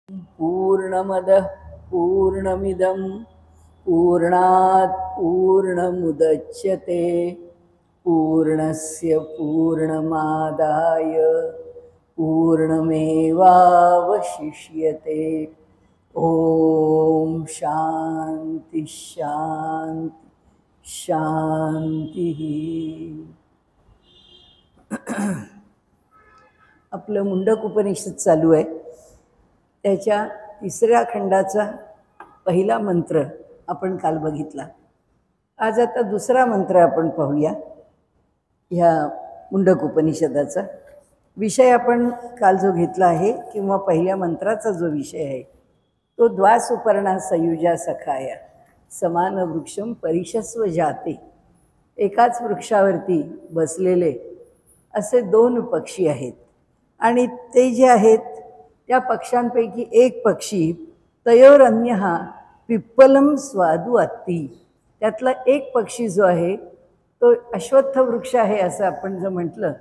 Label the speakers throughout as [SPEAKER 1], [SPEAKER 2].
[SPEAKER 1] पूर्णमदः पूर्णमिदं पूर्णात् पूर्णमुदच्यते पूर्णस्य पूर्णमादाय पूर्णमेवावशिष्यते। ॐ शांति शांति शांती। आपलं मुंडक उपनिषद चालू आहे, त्याच्या तिसऱ्या खंडाचा पहिला मंत्र आपण काल बघितला. आज आता दुसरा मंत्र आपण पाहूया. ह्या मुंडक उपनिषदाचा विषय आपण काल जो घेतला आहे किंवा पहिल्या मंत्राचा जो विषय आहे तो द्वासुपर्णा सयुजा सखाया समान वृक्षम परिशस्व जाते. एकाच वृक्षावरती बसलेले असे दोन पक्षी आहेत आणि ते जे आहेत त्या पक्ष्यांपैकी एक पक्षी तयोरन्य हा पिप्पलम स्वादू अत्ती, त्यातला एक पक्षी जो आहे तो अश्वत्थ वृक्ष आहे असं आपण जर म्हटलं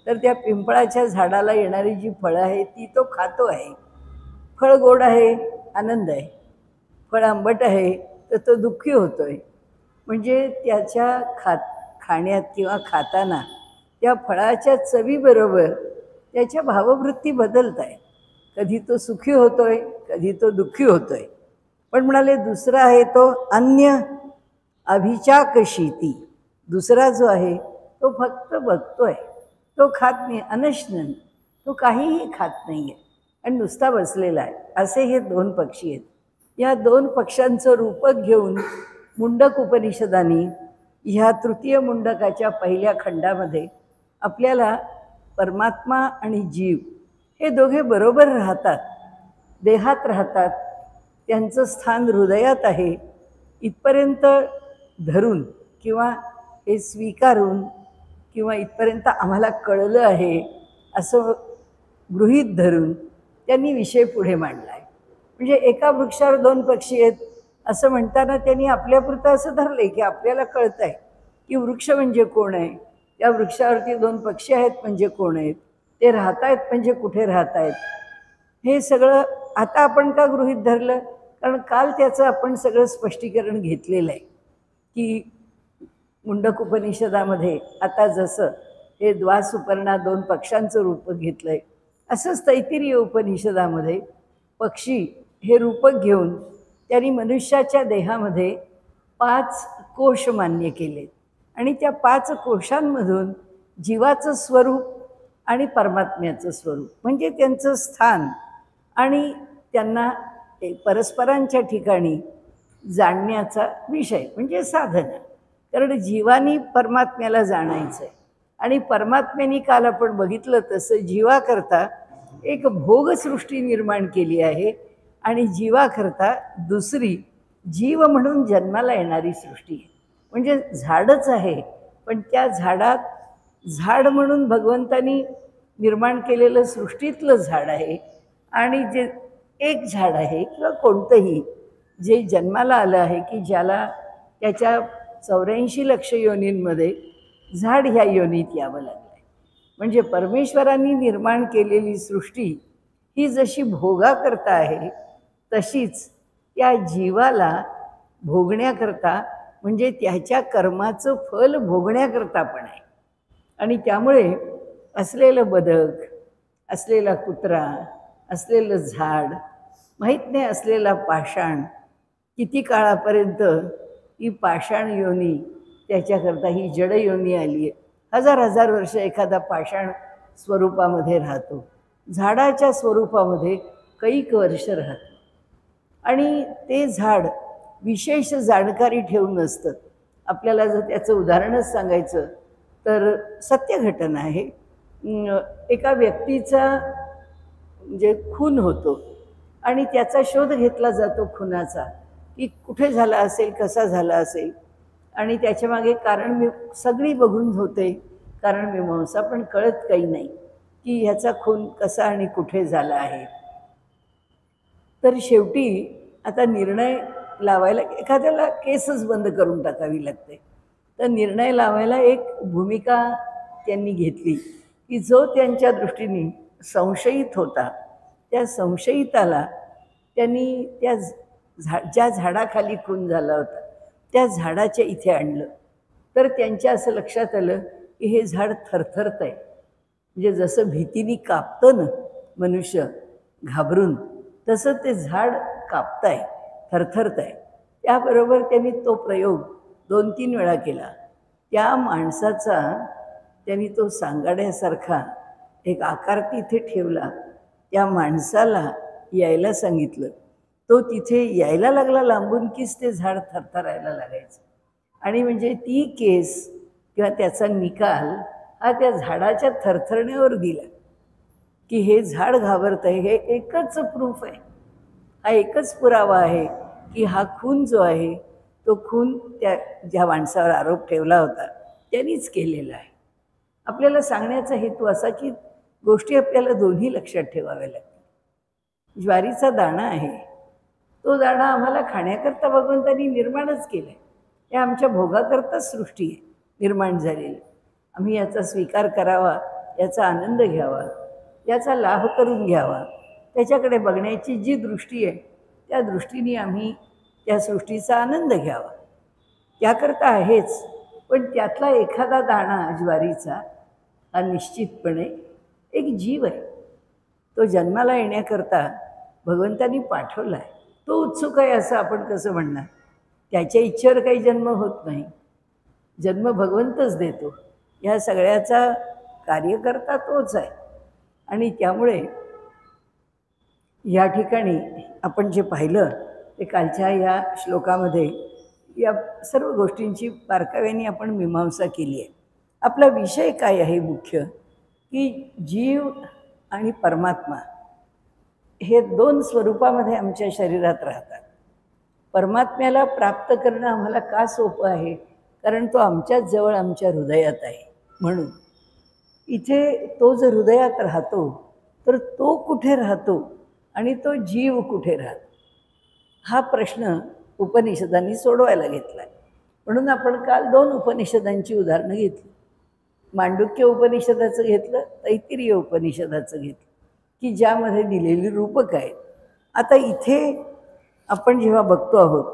[SPEAKER 1] तर त्या पिंपळाच्या झाडाला येणारी जी फळं आहे ती तो खातो आहे. फळ गोड आहे, आनंद आहे. फळ आंबट आहे तर तो दुःखी होतो आहे. म्हणजे त्याच्या खाण्यात किंवा खाताना त्या फळाच्या चवीबरोबर त्याच्या भाववृत्ती बदलत आहे. कधी तो सुखी होतोय, कधी तो दुःखी होतोय. पण म्हणाले दुसरा आहे तो अन्य अभिचाकशीती. दुसरा जो आहे तो फक्त बघतोय, तो खात नाही, अनशनन, तो काहीही खात नाही आहे आणि नुसता बसलेला आहे. असे हे दोन पक्षी आहेत. या दोन पक्ष्यांचं रूपक घेऊन मुंडक उपनिषदानी ह्या तृतीय मुंडकाच्या पहिल्या खंडामध्ये आपल्याला परमात्मा आणि जीव हे दोघे बरोबर राहतात, देहात राहतात, त्यांचं स्थान हृदयात आहे इथपर्यंत धरून किंवा हे स्वीकारून किंवा इथपर्यंत आम्हाला कळलं आहे असं गृहीत धरून त्यांनी विषय पुढे मांडला आहे. म्हणजे एका वृक्षावर दोन पक्षी आहेत असं म्हणताना त्यांनी आपल्यापुरतं असं धरलं की आपल्याला कळतं आहे की वृक्ष म्हणजे कोण आहे, त्या वृक्षावरती दोन पक्षी आहेत म्हणजे कोण आहेत, ते राहत आहेत म्हणजे कुठे राहत आहेत. हे सगळं आता आपण का गृहीत धरलं? कारण काल त्याचं आपण सगळं स्पष्टीकरण घेतलेलं आहे की मुंडक उपनिषदामध्ये आता जसं हे द्वासुपर्णा दोन पक्ष्यांचं रूप घेतलं आहे असंच तैत्तिरीय उपनिषदामध्ये पक्षी हे रूपक घेऊन त्यांनी मनुष्याच्या देहामध्ये 5 कोश मान्य केले आणि त्या 5 कोशांमधून जीवाचं स्वरूप आणि परमात्म्याचं स्वरूप म्हणजे त्यांचं स्थान आणि त्यांना परस्परांच्या ठिकाणी जाणण्याचा विषय म्हणजे साधना. कारण जीवानी परमात्म्याला जाणायचं आहे आणि परमात्म्याने काल आपण बघितलं तसं जीवाकरता एक भोगसृष्टी निर्माण केली आहे आणि जीवाकरता दुसरी जीव म्हणून जन्माला येणारी सृष्टी आहे. म्हणजे झाडच आहे पण त्या झाडात झाड म्हणून भगवंतानी निर्माण केलेलं सृष्टीतलं झाड आहे आणि जे एक झाड आहे किंवा कोणतंही जे जन्माला आलं आहे की ज्याला त्याच्या 84 लक्ष योनींमध्ये झाड ह्या योनीत यावं लागलं आहे. म्हणजे परमेश्वरांनी निर्माण केलेली सृष्टी ही जशी भोगाकरता आहे तशीच त्या जीवाला भोगण्याकरता म्हणजे त्याच्या कर्माचं फल भोगण्याकरता पण आहे. आणि त्यामुळे असलेलं बदक, असलेला कुत्रा, असलेलं झाड, माहीत नाही असलेला पाषाण, किती काळापर्यंत ही पाषाण योनी त्याच्याकरता ही जड योनी आली आहे. हजार वर्ष एखादा पाषाण स्वरूपामध्ये राहतो, झाडाच्या स्वरूपामध्ये कैक वर्ष राहतो आणि ते झाड विशेष जाणकारी ठेवून नसतं. आपल्याला जर त्याचं उदाहरणच सांगायचं तर सत्य घटना आहे. एका व्यक्तीचा म्हणजे खून होतो आणि त्याचा शोध घेतला जातो खुनाचा की कुठे झाला असेल, कसा झाला असेल आणि त्याच्यामागे कारण मी सगळी बघून होते कारण मीमांसा, पण कळत काही नाही की ह्याचा खून कसा आणि कुठे झाला आहे. तर शेवटी आता निर्णय लावायला एखाद्याला केसच बंद करून टाकावी लागते. तर निर्णय लावायला एक भूमिका त्यांनी घेतली की जो त्यांच्या दृष्टीने संशयित होता त्या संशयिताला त्यांनी त्या ज्या झाडाखाली खून झाला होता त्या झाडाच्या इथे आणलं. तर त्यांच्या असं लक्षात आलं की हे झाड थरथरत आहे, म्हणजे जसं भीतीने कापतं ना मनुष्य घाबरून, तसं ते झाड कापताय, थरथरत आहे. त्याबरोबर त्यांनी तो प्रयोग 2-3 वेळा केला. त्या माणसाचा त्यांनी तो सांगाड्यासारखा एक आकार तिथे ठेवला. त्या माणसाला यायला सांगितलं. तो तिथे यायला लागला लांबून कीच ते झाड थरथरायला लागायचं. आणि म्हणजे ती केस किंवा त्याचा निकाल हा त्या झाडाच्या थरथरण्यावर दिला की हे झाड घाबरत आहे. हे एकच प्रूफ आहे, हा एकच पुरावा आहे की हा खून जो आहे तो खून त्या ज्या माणसावर आरोप ठेवला होता त्यांनीच केलेला आहे. आपल्याला सांगण्याचा हेतू असा की गोष्टी आपल्याला दोन्ही लक्षात ठेवाव्या लागतील. ज्वारीचा दाणा आहे, तो दाणा आम्हाला खाण्याकरता भगवंतांनी निर्माणच केला आहे. हे आमच्या भोगाकरताच सृष्टी आहे निर्माण झालेली. आम्ही याचा स्वीकार करावा, याचा आनंद घ्यावा, याचा लाभ करून घ्यावा. त्याच्याकडे बघण्याची जी दृष्टी आहे त्या दृष्टीने आम्ही त्या सृष्टीचा आनंद घ्यावा, त्याकरता आहेच. पण त्यातला एखादा दाणा ज्वारीचा हा निश्चितपणे एक जीव आहे. तो जन्माला येण्याकरता भगवंतांनी पाठवला आहे. तो उत्सुक आहे असं आपण कसं म्हणणार? त्याच्या इच्छेवर काही जन्म होत नाही, जन्म भगवंतच देतो. या सगळ्याचा कार्यकर्ता तोच आहे. आणि त्यामुळे या ठिकाणी आपण जे पाहिलं ते कालच्या या श्लोकामध्ये या सर्व गोष्टींची बारकाव्याने आपण मीमांसा केली आहे. आपला विषय काय आहे मुख्य, की जीव आणि परमात्मा हे 2 स्वरूपामध्ये आमच्या शरीरात राहतात. परमात्म्याला प्राप्त करणं आम्हाला का सोपं आहे? कारण तो आमच्याच जवळ आमच्या हृदयात आहे. म्हणून इथे तो जर हृदयात राहतो तर तो कुठे राहतो आणि तो जीव कुठे राहतो, हा प्रश्न उपनिषदांनी सोडवायला घेतला आहे. म्हणून आपण काल 2 उपनिषदांची उदाहरणं घेतली. मांडुक्य उपनिषदाचं घेतलं, तैत्तिरीय उपनिषदाचं घेतलं, की ज्यामध्ये दिलेली रूपक आहेत. आता इथे आपण जेव्हा बघतो आहोत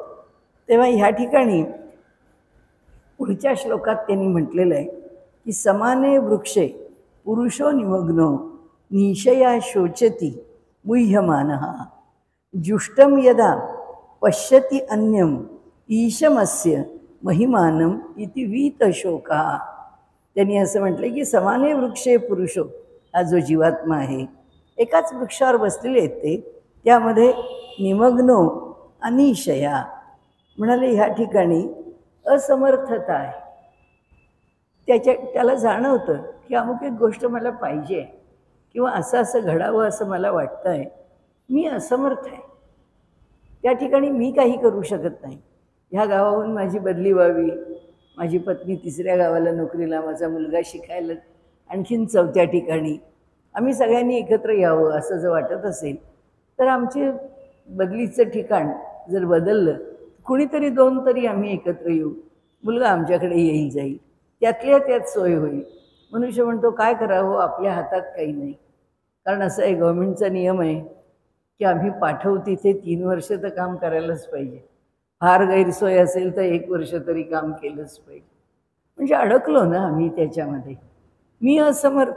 [SPEAKER 1] तेव्हा ह्या ठिकाणी पुढच्या श्लोकात त्यांनी म्हटलेलं आहे की समाने वृक्षे पुरुषो निमग्नो निशया शोचती मुह्यमानः जुष्टम यदा पश्यति अन्यम ईशमस्य महिमानम इति वीतशोका. त्यांनी असं म्हटलं की समाने वृक्षे पुरुषो, हा जो जीवात्मा आहे एकाच वृक्षावर बसलेले आहेत ते, त्यामध्ये निमग्नो अनिशया म्हणाले ह्या ठिकाणी असमर्थता आहे. त्याला जाणवतं की अमुक एक गोष्ट मला पाहिजे किंवा असं असं घडावं असं मला वाटतं आहे, मी असमर्थ आहे. त्या ठिकाणी मी काही करू शकत नाही. ह्या गावाहून माझी बदली व्हावी, माझी पत्नी 3ऱ्या गावाला नोकरीला, माझा मुलगा शिकायला आणखीन 4थ्या ठिकाणी, आम्ही सगळ्यांनी एकत्र यावं असं जर वाटत असेल तर आमचे बदलीचं ठिकाण जर बदललं, कुणीतरी 2 तरी आम्ही एकत्र येऊ, मुलगा आमच्याकडे येईल जाईल, त्यातल्या त्यात सोय होईल. मनुष्य म्हणतो काय करावं, आपल्या हातात काही नाही. कारण असं आहे, गव्हर्नमेंटचा नियम आहे की आम्ही पाठवू तिथे 3 वर्ष तर काम करायलाच पाहिजे. फार गैरसोय असेल तर 1 वर्ष तरी काम केलंच पाहिजे. म्हणजे अडकलो ना आम्ही त्याच्यामध्ये. मी असमर्थ,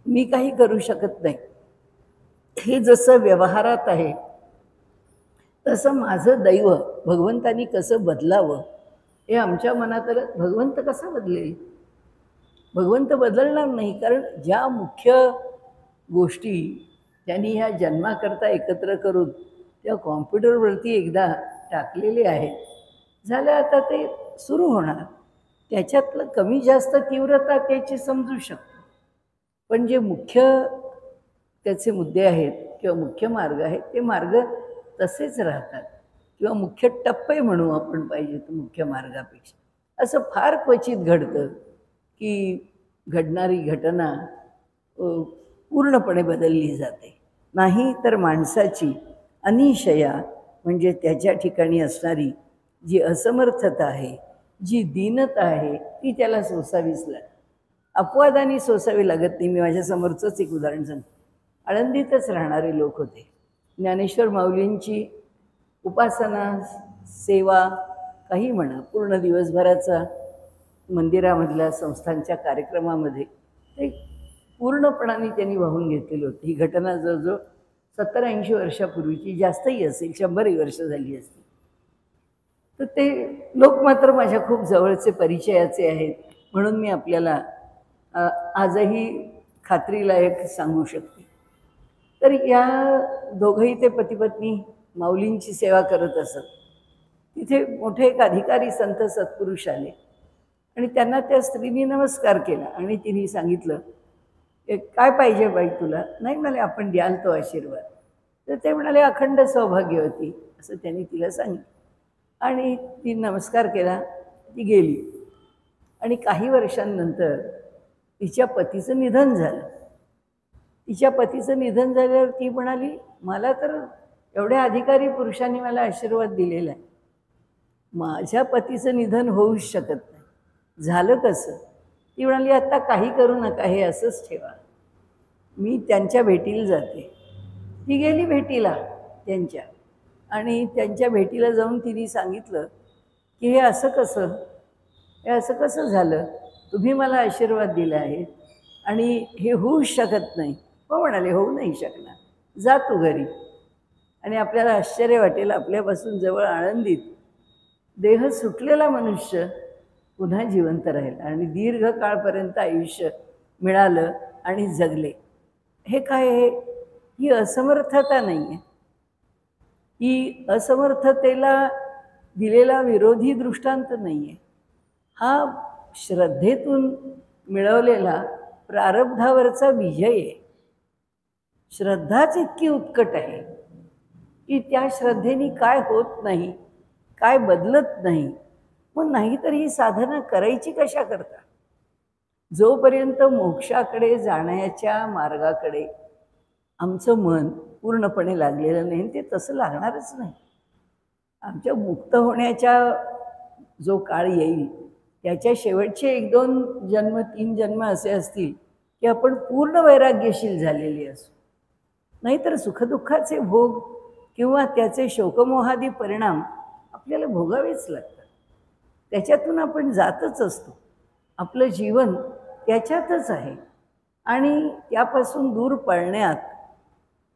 [SPEAKER 1] मी काही करू शकत नाही. हे जसं व्यवहारात आहे तसं माझं दैव भगवंतानी कसं बदलावं हे आमच्या मनात आलं. भगवंत कसा बदलेल? भगवंत बदलणार नाही. कारण ज्या मुख्य गोष्टी त्यांनी ह्या जन्माकरता एकत्र करून त्या कॉम्प्युटरवरती एकदा टाकलेले आहेत, झालं आता ते सुरू होणार. त्याच्यातलं कमी जास्त तीव्रता त्याची समजू शकतो, पण जे मुख्य त्याचे मुद्दे आहेत किंवा मुख्य मार्ग आहेत ते मार्ग तसेच राहतात. किंवा मुख्य टप्पे म्हणू आपण पाहिजे तर मुख्य मार्गापेक्षा. असं फार क्वचित घडतं की घडणारी घटना पूर्णपणे बदलली जाते. नाही तर माणसाची अनिशया म्हणजे त्याच्या ठिकाणी असणारी जी असमर्थता आहे, जी दीनता आहे, ती त्याला सोसावीच लागते. अपवादाने सोसावी लागत नाही. मी माझ्यासमोरचंच एक उदाहरण सांगतो. आळंदीतच राहणारे लोक होते. ज्ञानेश्वर माऊलींची उपासना, सेवा, काही म्हणा, पूर्ण दिवसभराचा मंदिरामधल्या संस्थांच्या कार्यक्रमामध्ये ते पूर्णपणाने त्यांनी वाहून घेतलेलं होतं. ही घटना जवळजवळ 70-80 वर्षापूर्वीची, जास्तही असेल, 100 वर्ष झाली असतील. तर ते लोक मात्र माझ्या खूप जवळचे परिचयाचे आहेत, म्हणून मी आपल्याला आजही खात्रीलायक सांगू शकते. तर या दोघंही ते पतिपत्नी माऊलींची सेवा करत असत. तिथे मोठे एक अधिकारी संत सत्पुरुष आले आणि त्यांना त्या स्त्रीने नमस्कार केला आणि तिने सांगितलं, काय पाहिजे बाई तुला? नाही म्हणाले, आपण द्याल तो आशीर्वाद. तर ते म्हणाले, अखंड सौभाग्यवती, असं त्यांनी तिला सांगितलं. आणि ती नमस्कार केला, ती गेली. आणि काही वर्षांनंतर तिच्या पतीचं निधन झालं. तिच्या पतीचं निधन झाल्यावर ती म्हणाली, मला तर एवढ्या अधिकारी पुरुषांनी मला आशीर्वाद दिलेला आहे, माझ्या पतीचं निधन होऊच शकत नाही, झालं कसं? ती म्हणाली, आत्ता काही करू नका, हे असंच ठेवा, मी त्यांच्या भेटीला जाते. ती गेली भेटीला त्यांच्या, आणि त्यांच्या भेटीला जाऊन तिने सांगितलं की हे असं कसं झालं? तुम्ही मला आशीर्वाद दिला आहे आणि हे होऊच शकत नाही. हो म्हणाले, होऊ नाही शकणार, जा तू घरी. आणि आपल्याला आश्चर्य वाटेल, आपल्यापासून जवळ आनंदित देह सुटलेला मनुष्य पुन्हा जिवंत राहिला आणि दीर्घ काळपर्यंत आयुष्य मिळालं आणि जगले. हे काय आहे? ही असमर्थता नाही आहे, ही असमर्थतेला दिलेला विरोधी दृष्टांत नाही आहे. हा श्रद्धेतून मिळवलेला प्रारब्धावरचा विजय आहे. श्रद्धाच इतकी उत्कट आहे की त्या श्रद्धेने काय होत नाही, काय बदलत नाही. मग नाहीतर ही साधना करायची कशा करता? जोपर्यंत मोक्षाकडे जाण्याच्या मार्गाकडे आमचं मन पूर्णपणे लागलेलं नाही, ते तसं लागणारच नाही. आमच्या मुक्त होण्याच्या जो काळ येईल त्याच्या शेवटचे 1-2 जन्म, 3 जन्म असे असतील की आपण पूर्ण वैराग्यशील झालेली असू. नाहीतर सुखदुःखाचे भोग किंवा त्याचे शोकमोहादी परिणाम आपल्याला भोगावेच लागतात. त्याच्यातून आपण जातच असतो. आपलं जीवन त्याच्यातच आहे आणि त्यापासून दूर पळण्यात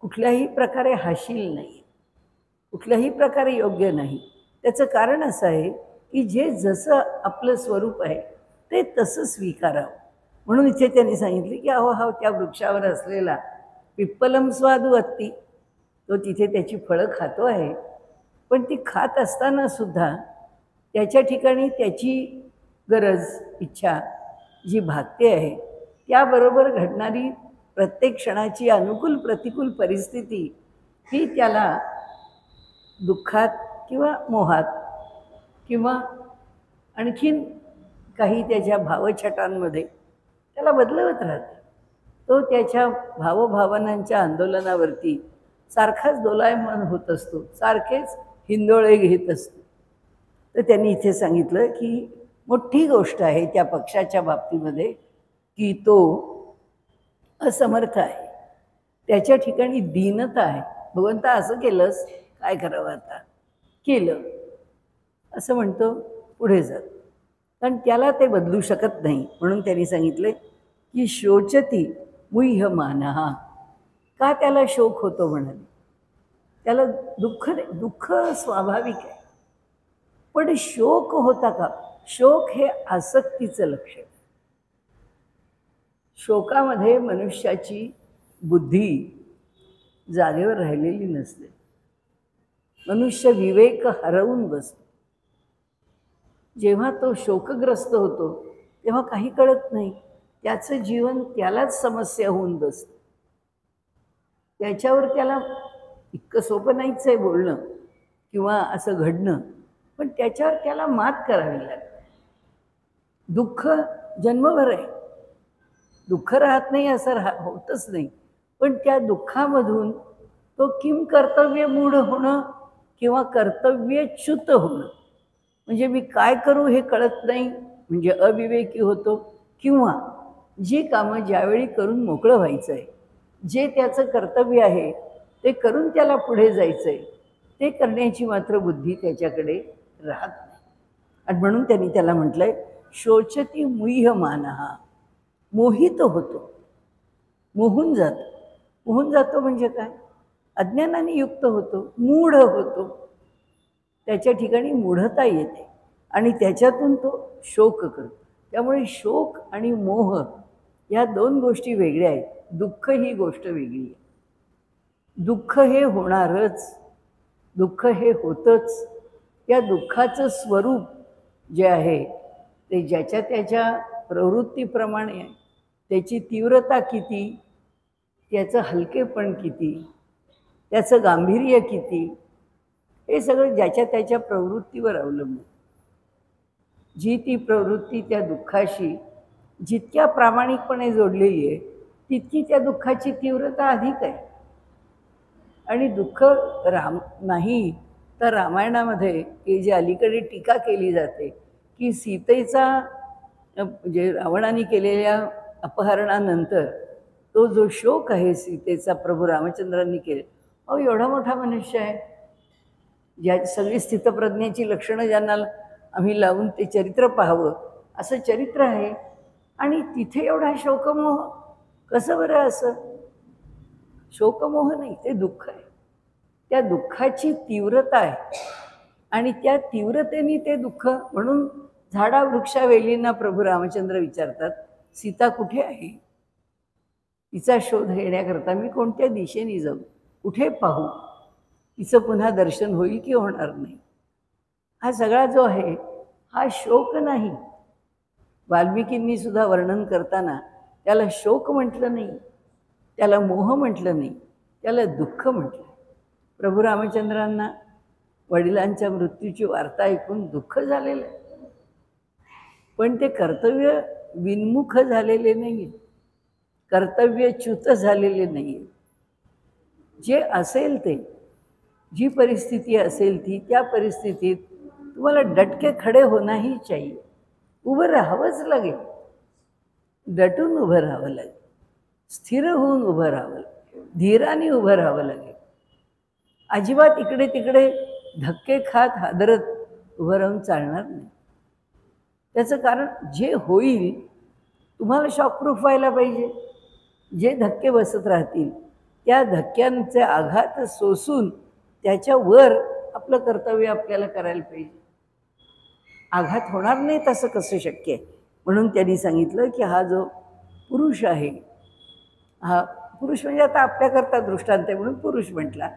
[SPEAKER 1] कुठल्याही प्रकारे हाशील नाही, कुठल्याही प्रकारे योग्य नाही. त्याचं कारण असं आहे की जे जसं आपलं स्वरूप आहे ते तसं स्वीकारावं. म्हणून इथे त्यांनी सांगितले की अहो हा त्या वृक्षावर असलेला पिप्पलम स्वादू अत्ती, तो तिथे त्याची फळं खातो आहे, पण ती खात असताना सुद्धा त्याच्या ठिकाणी त्याची गरज, इच्छा जी भागते आहे, त्याबरोबर घडणारी प्रत्येक क्षणाची अनुकूल प्रतिकूल परिस्थिती ही त्याला दुःखात किंवा मोहात किंवा आणखीन काही त्याच्या भावछटांमध्ये त्याला बदलवत राहते. तो त्याच्या भावभावनांच्या आंदोलनावरती सारखाच दोलायमान होत असतो, सारखेच हिंदोळे घेत असतो. तर त्यांनी इथे सांगितलं की मोठी गोष्ट आहे त्या पक्षाच्या बाबतीमध्ये की तो असमर्थ आहे, त्याच्या ठिकाणी दीनता आहे. भगवंता असं केलंस, काय करावं आता? केलं असं म्हणतो, पुढे जात, कारण त्याला ते बदलू शकत नाही. म्हणून त्यांनी सांगितले की शोचती मुह्यमानः. का त्याला शोक होतो म्हणाले? त्याला दुःख स्वाभाविक आहे, पण शोक होता का? शोक हे आसक्तीचं लक्षण. शोकामध्ये मनुष्याची बुद्धी जागेवर राहिलेली नसते. मनुष्य विवेक हरवून बसतो. जेव्हा तो शोकग्रस्त होतो तेव्हा काही कळत नाही, त्याचं जीवन त्यालाच समस्या होऊन बसतं. त्याच्यावर त्याला इतकं सोपं नाहीच आहे बोलणं किंवा असं घडणं, पण त्याच्यावर त्याला मात करावी लागते. दुःख जन्मभर आहे, दुःख राहत नाही असं होतच नाही, पण त्या दुःखामधून तो किम कर्तव्य मूढ होणं किंवा कर्तव्यच्युत होणं, म्हणजे मी काय करू हे कळत नाही, म्हणजे अविवेकी होतो. किंवा जी कामं ज्यावेळी करून मोकळं व्हायचं आहे, जे त्याचं कर्तव्य आहे ते करून त्याला पुढे जायचं आहे, ते करण्याची मात्र बुद्धी त्याच्याकडे राहत नाही. आणि म्हणून त्यांनी त्याला म्हटलंय शोचती मुह्यमानः, मोहित होतो, मोहून जातो. मोहून जातो म्हणजे काय? अज्ञानाने युक्त होतो, मूढ होतो. त्याच्या ठिकाणी मूढता येते आणि त्याच्यातून तो शोक करतो. त्यामुळे शोक आणि मोह या दोन गोष्टी वेगळ्या आहेत. दुःख ही गोष्ट वेगळी आहे. दुःख हे होणारच, दुःख हे होतंच. त्या दुःखाचं स्वरूप जे आहे ते ज्याच्या त्याच्या प्रवृत्तीप्रमाणे आहे. त्याची तीव्रता किती, त्याचं हलकेपण किती, त्याचं गांभीर्य किती, हे सगळं ज्याच्या त्याच्या प्रवृत्तीवर अवलंबून. जी ती प्रवृत्ती त्या दुःखाशी जितक्या प्रामाणिकपणे जोडलेली आहे तितकी त्या दुःखाची तीव्रता अधिक आहे. आणि दुःख नाही तर रामायणामध्ये हे जे अलीकडे टीका केली जाते की सीतेचा म्हणजे रावणाने केलेल्या अपहरणानंतर तो जो शोक आहे सीतेचा प्रभू रामचंद्रांनी केले, अहो एवढा मोठा मनुष्य आहे, ज्या सगळी स्थितप्रज्ञेची लक्षणं ज्यांना आम्ही लावून ते चरित्र पाहावं असं चरित्र आहे, आणि तिथे एवढा शोकमोह कसं बरं? असं शोकमोह नाही, ते दुःख आहे. त्या दुःखाची तीव्रता आहे आणि त्या तीव्रतेने ते दुःख. म्हणून झाडा वृक्षा वेलींना प्रभू रामचंद्र विचारतात, सीता कुठे आहे? तिचा शोध घेण्याकरता मी कोणत्या दिशेने जाऊ, कुठे पाहू, तिचं पुन्हा दर्शन होईल की होणार नाही? हा सगळा जो आहे हा शोक नाही. वाल्मिकींनी सुद्धा वर्णन करताना त्याला शोक म्हटलं नाही, त्याला मोह म्हटलं नाही, त्याला दुःख म्हटलं. प्रभू रामचंद्रांना वडिलांच्या मृत्यूची वार्ता ऐकून दुःख झालेलं आहे, पण ते कर्तव्य विन्मुख झालेले नाही, कर्तव्यच्युत झालेले नाही. जे असेल ते, जी परिस्थिती असेल ती, त्या परिस्थितीत तुम्हाला डटके खडे होनाही चाहिए. उभं राहावंच लागेल, डटून उभं राहावं लागेल, स्थिर होऊन उभं राहावं लागेल, धीराने उभं राहावं लागेल. अजिबात इकडे तिकडे धक्के खात हादरत उभं राहून चालणार नाही. त्याचं कारण जे होईल तुम्हाला शॉकप्रूफ व्हायला पाहिजे. जे धक्के बसत राहतील त्या धक्क्यांचे आघात सोसून त्याच्यावर आपलं कर्तव्य आपल्याला करायला पाहिजे. आघात होणार नाही तसं कसं शक्य आहे? म्हणून त्यांनी सांगितलं की हा जो पुरुष आहे, हा पुरुष म्हणजे आता आपल्याकरता दृष्टांत आहे म्हणून पुरुष म्हटला,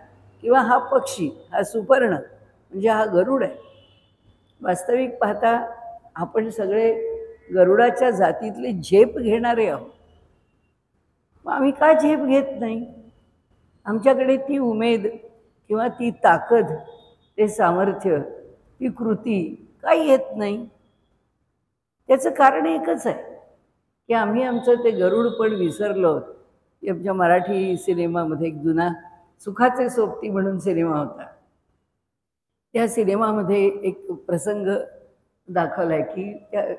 [SPEAKER 1] किंवा हा पक्षी, हा सुपर्ण म्हणजे हा गरुड आहे. वास्तविक पाहता आपण सगळे गरुडाच्या जातीतले झेप घेणारे आहोत. मग आम्ही का झेप घेत नाही? आमच्याकडे ती उमेद किंवा ती ताकद, ते सामर्थ्य, ती कृती काही येत नाही. त्याचं कारण एकच आहे की आम्ही आमचं ते गरुडपण विसरलो आहोत. आमच्या मराठी सिनेमामध्ये एक जुना सुखाचे सोबती म्हणून सिनेमा होता. त्या सिनेमामध्ये एक प्रसंग दाखवला आहे की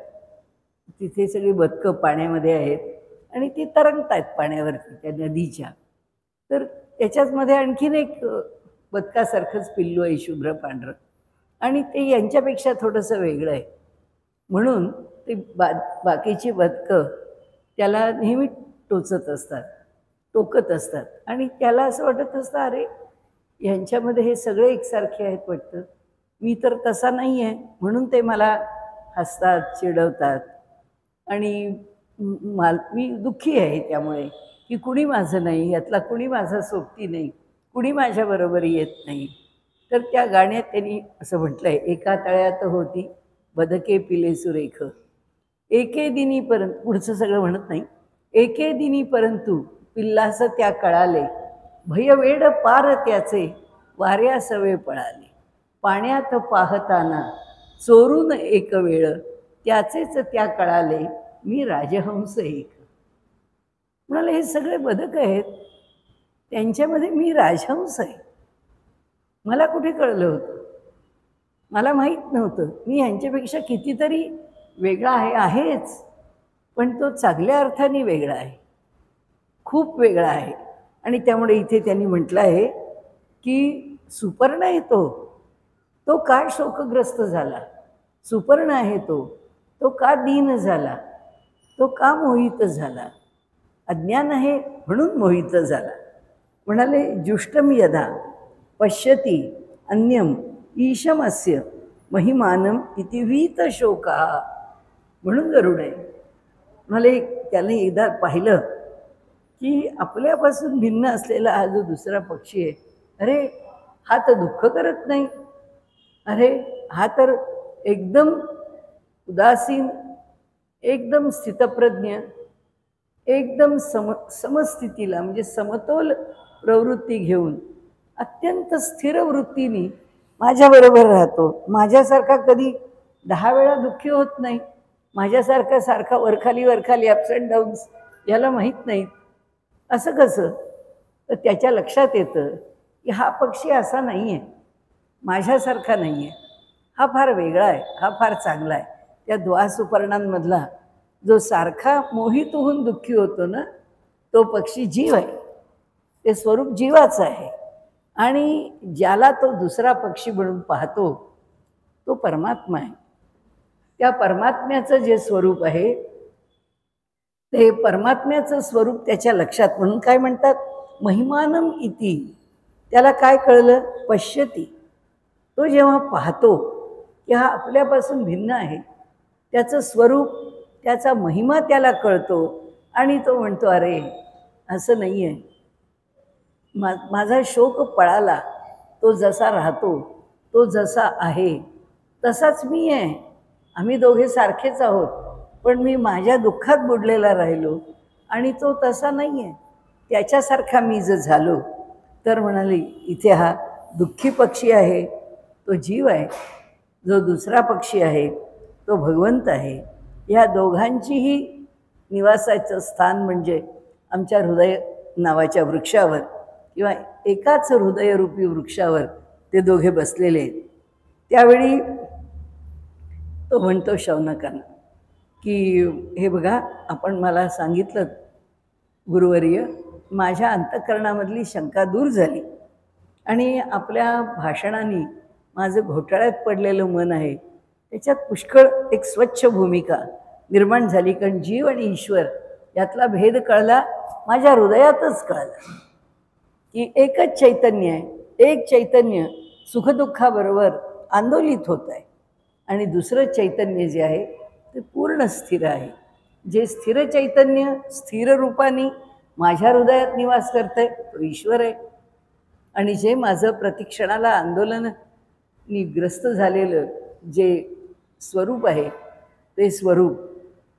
[SPEAKER 1] तिथे सगळी बदकं पाण्यामध्ये आहेत आणि ती तरंगत आहेत पाण्यावरती त्या नदीच्या. तर त्याच्याचमध्ये आणखीन एक बदकासारखंच पिल्लू आहे, शुभ्र पांढरं, आणि ते यांच्यापेक्षा थोडंसं वेगळं आहे. म्हणून ते बाकीची बदकं त्याला नेहमी टोचत असतात, टोकत असतात, आणि त्याला असं वाटत असतं अरे ह्यांच्यामध्ये हे सगळे एकसारखे आहेत वाटतं, मी तर तसा नाही आहे. म्हणून ते मला हसतात, चिडवतात, आणि मी दुःखी आहे त्यामुळे की कुणी माझं नाही, यातला कुणी माझा सोबती नाही, कुणी माझ्याबरोबर येत नाही. तर त्या गाण्यात त्यांनी असं म्हटलं आहे, एका तळ्यात होती बदके पिले सुरेख, एके दिनी परंतु, पुढचं सगळं म्हणत नाही, एके दिनी परंतु पिल्लास त्या कळाले, भयवेड पार त्याचे वाऱ्या सवे पळाले, पाण्यात पाहताना चोरून एक वेळ त्याचेच त्या कळाले, मी राजहंस एक. म्हणाले हे सगळे बदक आहेत, त्यांच्यामध्ये मी राजहंस आहे. मला कुठे कळलं होतं? मला माहीत नव्हतं. मी ह्यांच्यापेक्षा कितीतरी वेगळा आहेच, पण तो चांगल्या अर्थाने वेगळा आहे, खूप वेगळा आहे. आणि त्यामुळे इथे त्यांनी म्हटलं आहे की सुपर्ण येतो तो का शोकग्रस्त झाला, सुपर्ण आहे तो का दीन झाला, तो का मोहित झाला, अज्ञान आहे म्हणून मोहित झाला. म्हणाले जुष्टम यदा पश्यती अन्यम ईशमस्य महिमानम इति वीत शोका. म्हणून गरुड आहे. म्हणाले त्याने एकदा पाहिलं की आपल्यापासून भिन्न असलेला हा जो दुसरा पक्षी आहे, अरे हा तर दुःख करत नाही, अरे हा तर एकदम उदासीन, एकदम स्थितप्रज्ञ, एकदम समस्थितीला म्हणजे समतोल प्रवृत्ती घेऊन अत्यंत स्थिर वृत्तीने माझ्याबरोबर राहतो. माझ्यासारखा कधी 10 वेळा दुःखी होत नाही, माझ्यासारखा सारखा वरखाली वरखाली अप्स अँड डाऊन्स याला माहीत नाहीत. असं कसं? तर त्याच्या लक्षात येतं की हा पक्षी असा नाही आहे, माझ्यासारखा नाही आहे, हा फार वेगळा आहे, हा फार चांगला आहे. त्या द्वासुपर्णांमधला जो सारखा मोहित होऊन दुःखी होतो ना, तो पक्षी जीव आहे, ते स्वरूप जीवाचं आहे. आणि ज्याला तो दुसरा पक्षी म्हणून पाहतो तो परमात्मा आहे. त्या परमात्म्याचं जे स्वरूप आहे ते परमात्म्याचं स्वरूप त्याच्या लक्षात, म्हणून काय म्हणतात महिमानम इति. त्याला काय कळलं? पश्यती. तो जेव्हा पाहतो की हा आपल्यापासून भिन्न आहे, त्याचं स्वरूप त्याचा महिमा त्याला कळतो आणि तो म्हणतो अरे असं नाही आहे, माझा शोक पळाला, तो जसा राहतो, तो जसा आहे तसाच मी आहे, आम्ही दोघे सारखेच आहोत, पण मी माझ्या दुःखात बुडलेला राहिलो आणि तो तसा नाही आहे, त्याच्यासारखा मी जर झालो. तर म्हणाली इथे हा दुःखी पक्षी आहे तो जीव आहे, जो दुसरा पक्षी आहे तो भगवंत आहे. या दोघांचीही निवासाचं स्थान म्हणजे आमच्या हृदय नावाच्या वृक्षावर किंवा एकाच हृदयरूपी वृक्षावर ते दोघे बसलेले आहेत. त्यावेळी तो म्हणतो शौनकांना की हे बघा, आपण मला सांगितलं गुरुवर्य, माझ्या अंतःकरणामधली शंका दूर झाली आणि आपल्या भाषणाने माझं घोटाळ्यात पडलेलं मन आहे त्याच्यात पुष्कळ एक स्वच्छ भूमिका निर्माण झाली. कारण जीव आणि ईश्वर यातला भेद कळला, माझ्या हृदयातच कळला की एकच चैतन्य आहे, एक चैतन्य सुखदुःखाबरोबर आंदोलित होत आहे आणि दुसरं चैतन्य जे आहे ते पूर्ण स्थिर आहे. जे स्थिर चैतन्य स्थिर रूपाने माझ्या हृदयात निवास करत आहे तो ईश्वर आहे. आणि जे माझं प्रतिक्षणाला आंदोलनाने ग्रस्त झालेलं जे स्वरूप आहे ते स्वरूप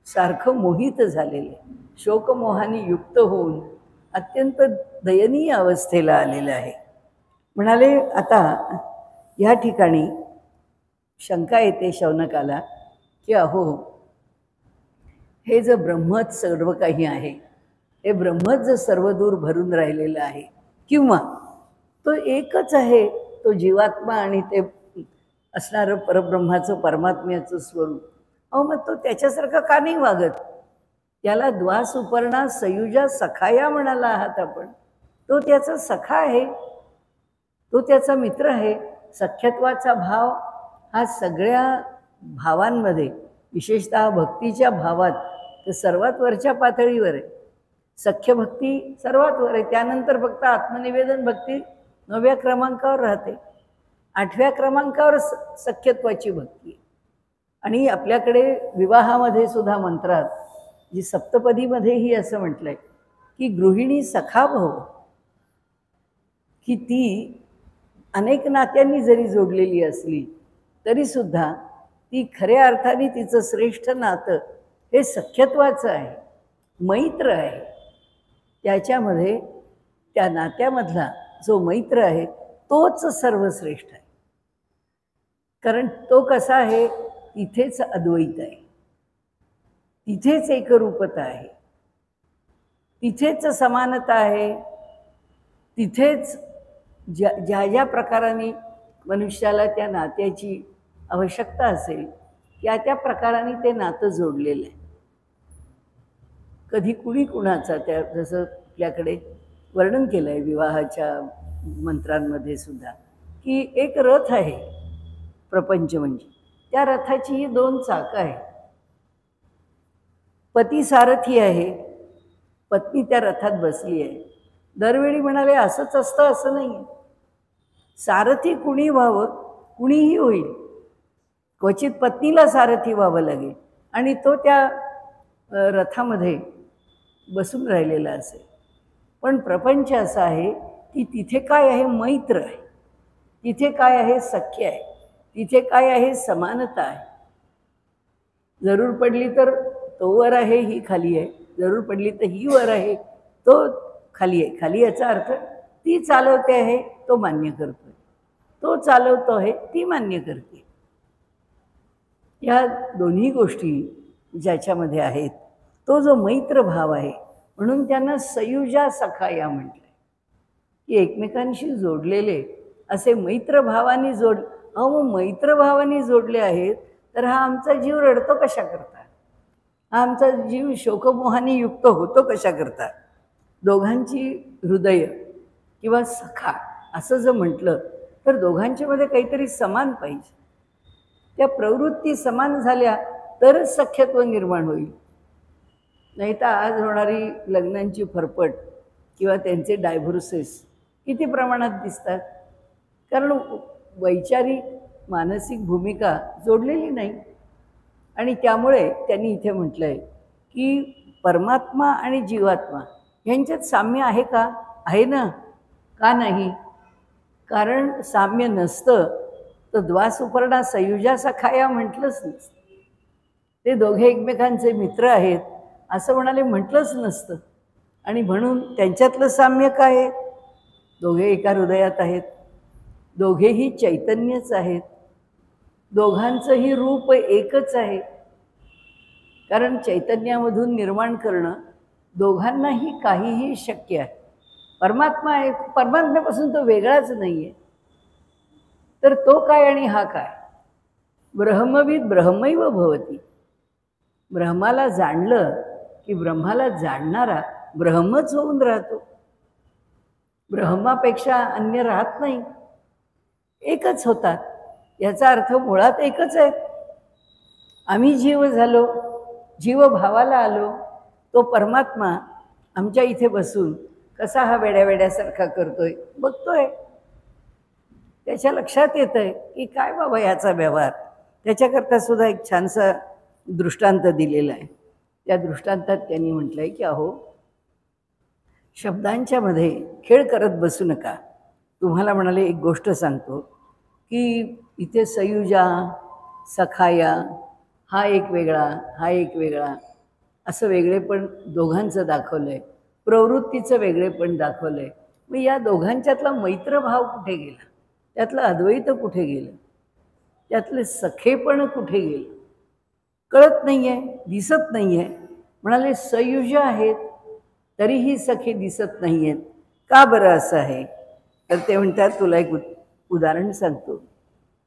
[SPEAKER 1] सारखं मोहित झालेलं आहे, शोकमोहाने युक्त होऊन अत्यंत दयनीय अवस्थेला आलेलं आहे. म्हणाले आता या ठिकाणी शंका येते शौनकाला की अहो, हे जर ब्रह्मच सर्व काही आहे, हे ब्रह्मच जर सर्वदूर भरून राहिलेलं आहे किंवा तो एकच आहे, तो जीवात्मा आणि ते असणारं परब्रह्माचं परमात्म्याचं स्वरूप, अहो मग तो त्याच्यासारखं का नाही वागत? त्याला द्वासुपर्णा सयुजा सखाया म्हणाला आहात आपण, तो त्याचा सखा आहे, तो त्याचा मित्र आहे. सख्यत्वाचा भाव हा सगळ्या भावांमध्ये विशेषतः भक्तीच्या भावात तर सर्वात वरच्या पातळीवर आहे. सख्य भक्ती सर्वात वर आहे, त्यानंतर फक्त आत्मनिवेदन भक्ती 9व्या क्रमांकावर राहते, 8व्या क्रमांकावर सख्यत्वाची भक्ती आहे. आणि आपल्याकडे विवाहामध्ये सुद्धा मंत्रात जी सप्तपदीमध्येही असं म्हटलंय की गृहिणी सखा भव, की ती अनेक नात्यांनी जरी जोडलेली असली तरीसुद्धा ती खऱ्या अर्थाने तिचं श्रेष्ठ नातं हे सख्यत्वाचं आहे, मैत्र आहे. त्याच्यामध्ये त्या नात्यामधला जो मैत्र आहे तोच सर्वश्रेष्ठ आहे. कारण तो कसा आहे, तिथेच अद्वैत आहे, तिथेच एकरूपता आहे, तिथेच समानता आहे, तिथेच ज्या ज्या प्रकाराने मनुष्याला त्या नात्याची आवश्यकता असेल त्या त्या प्रकाराने ते नातं जोडलेलं आहे. कधी कुणी कुणाचा, त्या जसं आपल्याकडे वर्णन केलं आहे विवाहाच्या मंत्रांमध्ये सुद्धा, की एक रथ आहे प्रपंच म्हणजे. त्या रथाची ही 2 चाकं आहेत. पती सारथी आहे, पत्नी त्या रथात बसली आहे. दरवेळी म्हणाले असंच असतं असं नाही. सारथी कुणी व्हावं, कुणीही होईल. क्वचित पत्नीला सारथी व्हावं लागेल आणि तो त्या रथामध्ये बसून राहिलेला असेल. पण प्रपंच असा आहे की तिथे काय आहे, मैत्र आहे. तिथे काय आहे, सख्य आहे. तिथे काय आहे, समानता आहे. जरूर पडली तर तो वर आहे, ही खाली आहे. जरूर पडली तर ही वर आहे, तो खाली आहे. खाली याचा अर्थ ती चालवते आहे, तो मान्य करतोय. तो चालवतो आहे, ती मान्य करते. या दोन्ही गोष्टी ज्याच्यामध्ये आहेत, तो जो मैत्र भाव आहे, म्हणून त्यांना सयुजा सखाया म्हटलंय, की एकमेकांशी जोडलेले असे मैत्रभावाने मैत्रभावाने जोडले आहेत. तर हा आमचा जीव रडतो कशा करता, हा आमचा जीव शोकमोहाने युक्त होतो कशा करता. दोघांची हृदय किंवा सखा असं जर म्हटलं तर दोघांच्यामध्ये काहीतरी समान पाहिजे. त्या प्रवृत्ती समान झाल्या तरच सख्यत्व निर्माण होईल. नाही तर आज होणारी लग्नांची फरफट किंवा त्यांचे डायव्होर्सेस किती प्रमाणात दिसतात, कारण वैचारिक मानसिक भूमिका जोडलेली नाही. आणि त्यामुळे त्यांनी इथे म्हटलं आहे की परमात्मा आणि जीवात्मा यांच्यात साम्य आहे का, आहे ना, का नाही. कारण साम्य नसतं तर द्वासुपर्णा सयुजा सखाया म्हटलंच नसतं. ते दोघे एकमेकांचे मित्र आहेत असं म्हणाले म्हटलंच नसतं. आणि म्हणून त्यांच्यातलं साम्य काय आहे, दोघे एका हृदयात आहेत, दोघेही चैतन्यच आहेत, दोघांचंही रूप एकच आहे. कारण चैतन्यामधून निर्माण करणं दोघांनाही काहीही शक्य आहे. परमात्मा आहे, परमात्म्यापासून तो वेगळाच नाही आहे. तर तो काय आणि हा काय. ब्रह्मविद ब्रह्मैव भवती. ब्रह्माला जाणलं की ब्रह्माला जाणणारा ब्रह्मच होऊन राहतो. ब्रह्मापेक्षा अन्य राहत नाही, एकच होतात. याचा अर्थ मुळात एकच आहे. आम्ही जीव झालो, जीवभावाला आलो. तो परमात्मा आमच्या इथे बसून कसा हा वेड्यासारखा करतोय बघतोय. त्याच्या लक्षात येतं आहे की काय बाबा याचा व्यवहार. त्याच्याकरता सुद्धा एक छानसा दृष्टांत दिलेला आहे. त्या दृष्टांतात त्यांनी म्हटलं आहे की अहो, शब्दांच्या मध्ये खेळ करत बसू नका. तुम्हाला म्हणाले एक गोष्ट सांगतो की इथे सयुजा सखाया हा एक वेगळा, हा एक वेगळा असं वेगळेपण दोघांचं दाखवलं आहे. प्रवृत्तीचं वेगळेपण दाखवलं आहे. मग या दोघांच्यातला मैत्रभाव कुठे गेला, त्यातलं अद्वैत कुठे गेलं, त्यातले सखेपण कुठे गेलं, कळत नाही आहे, दिसत नाही आहे. म्हणाले सयुज आहेत तरीही सखे दिसत नाही आहेत. का बरं असं आहे. तर ते म्हणतात तुला एक उदाहरण सांगतो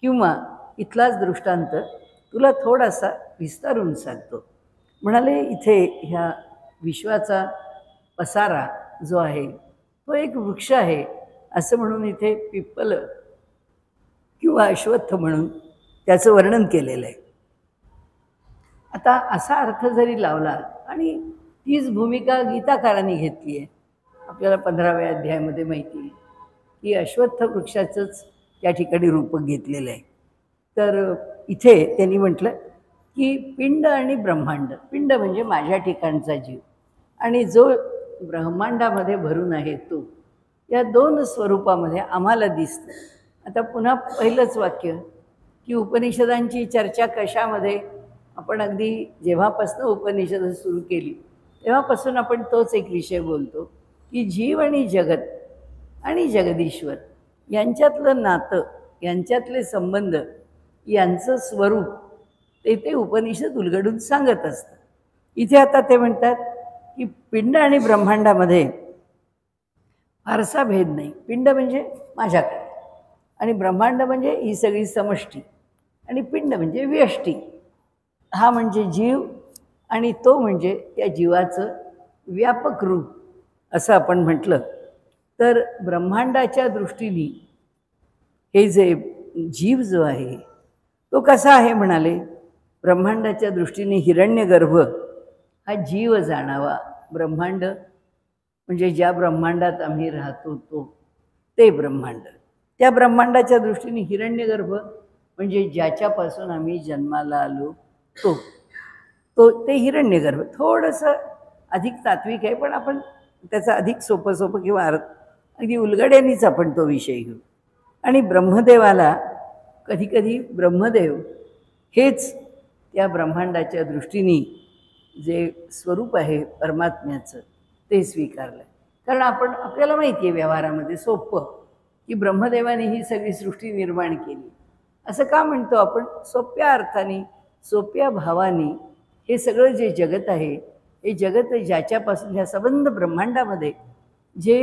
[SPEAKER 1] किंवा इथलाच दृष्टांत तुला थोडासा विस्तारून सांगतो. म्हणाले इथे ह्या विश्वाचा पसारा जो आहे तो एक वृक्ष आहे असं म्हणून इथे पिप्पल किंवा अश्वत्थ म्हणून त्याचं वर्णन केलेलं आहे. आता असा अर्थ जरी लावला आणि तीच भूमिका गीताकारांनी घेतली आहे. आपल्याला 15व्या अध्यायामध्ये माहिती आहे की अश्वत्थ वृक्षाचंच त्या ठिकाणी रूप घेतलेलं आहे. तर इथे त्यांनी म्हटलं की पिंड आणि ब्रह्मांड. पिंड म्हणजे माझ्या ठिकाणचा जीव आणि जो ब्रह्मांडामध्ये भरून आहे तो, या दोन स्वरूपामध्ये आम्हाला दिसतं. आता पुन्हा पहिलंच वाक्य की उपनिषदांची चर्चा कशामध्ये, आपण अगदी जेव्हापासून उपनिषद सुरू केली तेव्हापासून आपण तोच एक विषय बोलतो की जीव आणि जगत आणि जगदीश्वर यांच्यातलं नातं, यांच्यातले संबंध, यांचं स्वरूप ते उपनिषद उलगडून सांगत असतं. इथे आता ते म्हणतात की पिंड आणि ब्रह्मांडामध्ये फारसा भेद नाही. पिंड म्हणजे माझ्याकडे आणि ब्रह्मांड म्हणजे ही सगळी समष्टी आणि पिंड म्हणजे व्यष्टी. हा म्हणजे जीव आणि तो म्हणजे त्या जीवाचं व्यापक रूप असं आपण म्हटलं तर ब्रह्मांडाच्या दृष्टीने हे जे जीव जो आहे तो कसा आहे म्हणाले, ब्रह्मांडाच्या दृष्टीने हिरण्यगर्भ हा जीव जाणावा. ब्रह्मांड म्हणजे ज्या ब्रह्मांडात आम्ही राहतो ते ब्रह्मांड. त्या ब्रह्मांडाच्या दृष्टीने हिरण्यगर्भ म्हणजे ज्याच्यापासून आम्ही जन्माला आलो ते हिरण्यगर्भ. थोडंसं अधिक तात्विक आहे, पण आपण त्याचा अधिक सोपं किंवा अगदी उलगड्यानेच आपण तो विषय घेऊ. आणि ब्रह्मदेवाला कधीकधी ब्रह्मदेव हेच त्या ब्रह्मांडाच्या दृष्टीने जे स्वरूप आहे परमात्म्याचं ते स्वीकारलं. कारण आपल्याला माहिती आहे व्यवहारामध्ये सोपं की ब्रह्मदेवाने ही सगळी सृष्टी निर्माण केली असं का म्हणतो आपण, सोप्या अर्थाने सोप्या भावाने हे सगळं जे जगत आहे हे जगत ज्याच्यापासून ह्या संबंध ब्रह्मांडामध्ये जे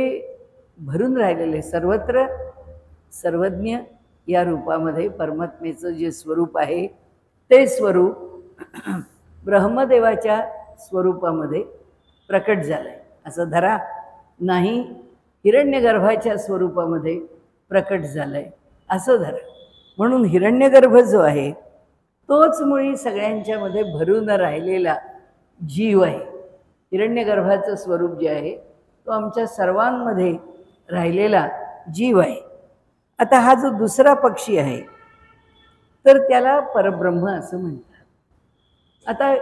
[SPEAKER 1] भरून राहिलेले सर्वत्र सर्वज्ञ या रूपामध्ये परमात्मेचं जे स्वरूप आहे ते स्वरूप ब्रह्मदेवाच्या स्वरूपामध्ये प्रकट झालं आहे असं धरा, नाही हिरण्यगर्भाच्या स्वरूपामध्ये प्रकट झालं आहे असं धरा. म्हणून हिरण्यगर्भ जो आहे तोच मुळी सगळ्यांच्यामध्ये भरून राहिलेला जीव आहे. हिरण्यगर्भाचं स्वरूप जे आहे तो आमच्या सर्वांमध्ये राहिलेला जीव आहे. आता हा जो दुसरा पक्षी आहे तर त्याला परब्रह्म असं म्हणतात. आता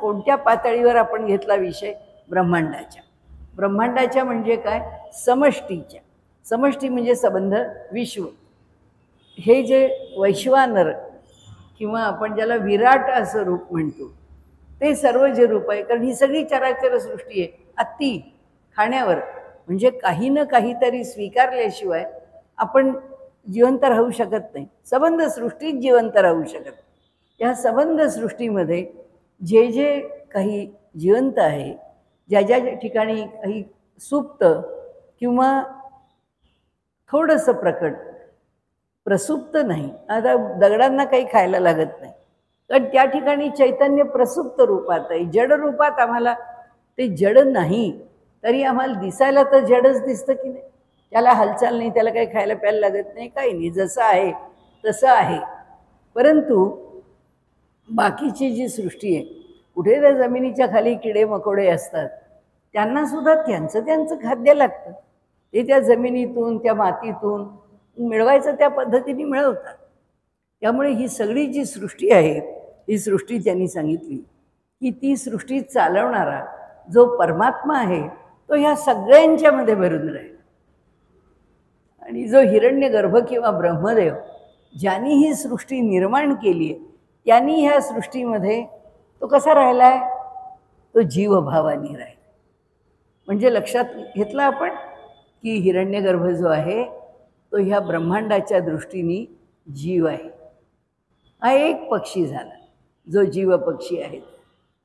[SPEAKER 1] कोणत्या पातळीवर आपण घेतला विषय, ब्रह्मांडाच्या म्हणजे काय, समष्टीच्या. समष्टी म्हणजे संबंध विश्व. हे जे वैश्वानर किंवा आपण ज्याला विराट असं रूप म्हणतो ते सर्व जे रूप आहे, कारण ही सगळी चराचर सृष्टी आहे अति खाण्यावर, म्हणजे काही ना काहीतरी स्वीकारल्याशिवाय आपण जिवंत राहू शकत नाही. संबंध सृष्टीत जिवंत राहू शकत. या संबंध सृष्टीमध्ये जे जे काही जिवंत आहे, ज्या ज्या ठिकाणी काही सुप्त किंवा थोडंसं प्रसुप्त नाही. आता दगडांना काही खायला लागत नाही, कारण त्या ठिकाणी चैतन्य प्रसुप्त रूपात आहे. जड रूपात आम्हाला ते जड नाही तरी आम्हाला दिसायला तर जडच दिसतं की नाही. त्याला हालचाल नाही, त्याला काही खायला प्यायला लागत नाही, काही नाही, जसं आहे तसं आहे. परंतु बाकीची जी सृष्टी आहे, कुठे त्या जमिनीच्या खाली किडे मकोडे असतात, त्यांनासुद्धा त्यांचं खाद्य लागतं. ते त्या जमिनीतून त्या मातीतून मिळवायचं त्या पद्धतीने मिळवतात. त्यामुळे ही सगळी जी सृष्टी आहे ही सृष्टी त्यांनी सांगितली की ती सृष्टी चालवणारा जो परमात्मा आहे तो ह्या सगळ्यांच्यामध्ये भरून राहील. आणि जो हिरण्यगर्भ किंवा ब्रह्मदेव ज्यांनी ही सृष्टी निर्माण केली आहे त्यांनी ह्या सृष्टीमध्ये तो कसा राहिला आहे, तो जीवभावाने राहिला. म्हणजे लक्षात घेतलं आपण की हिरण्यगर्भ जो आहे तो ह्या ब्रह्मांडाच्या दृष्टीने जीव आहे. हा एक पक्षी झाला जो जीव पक्षी आहे.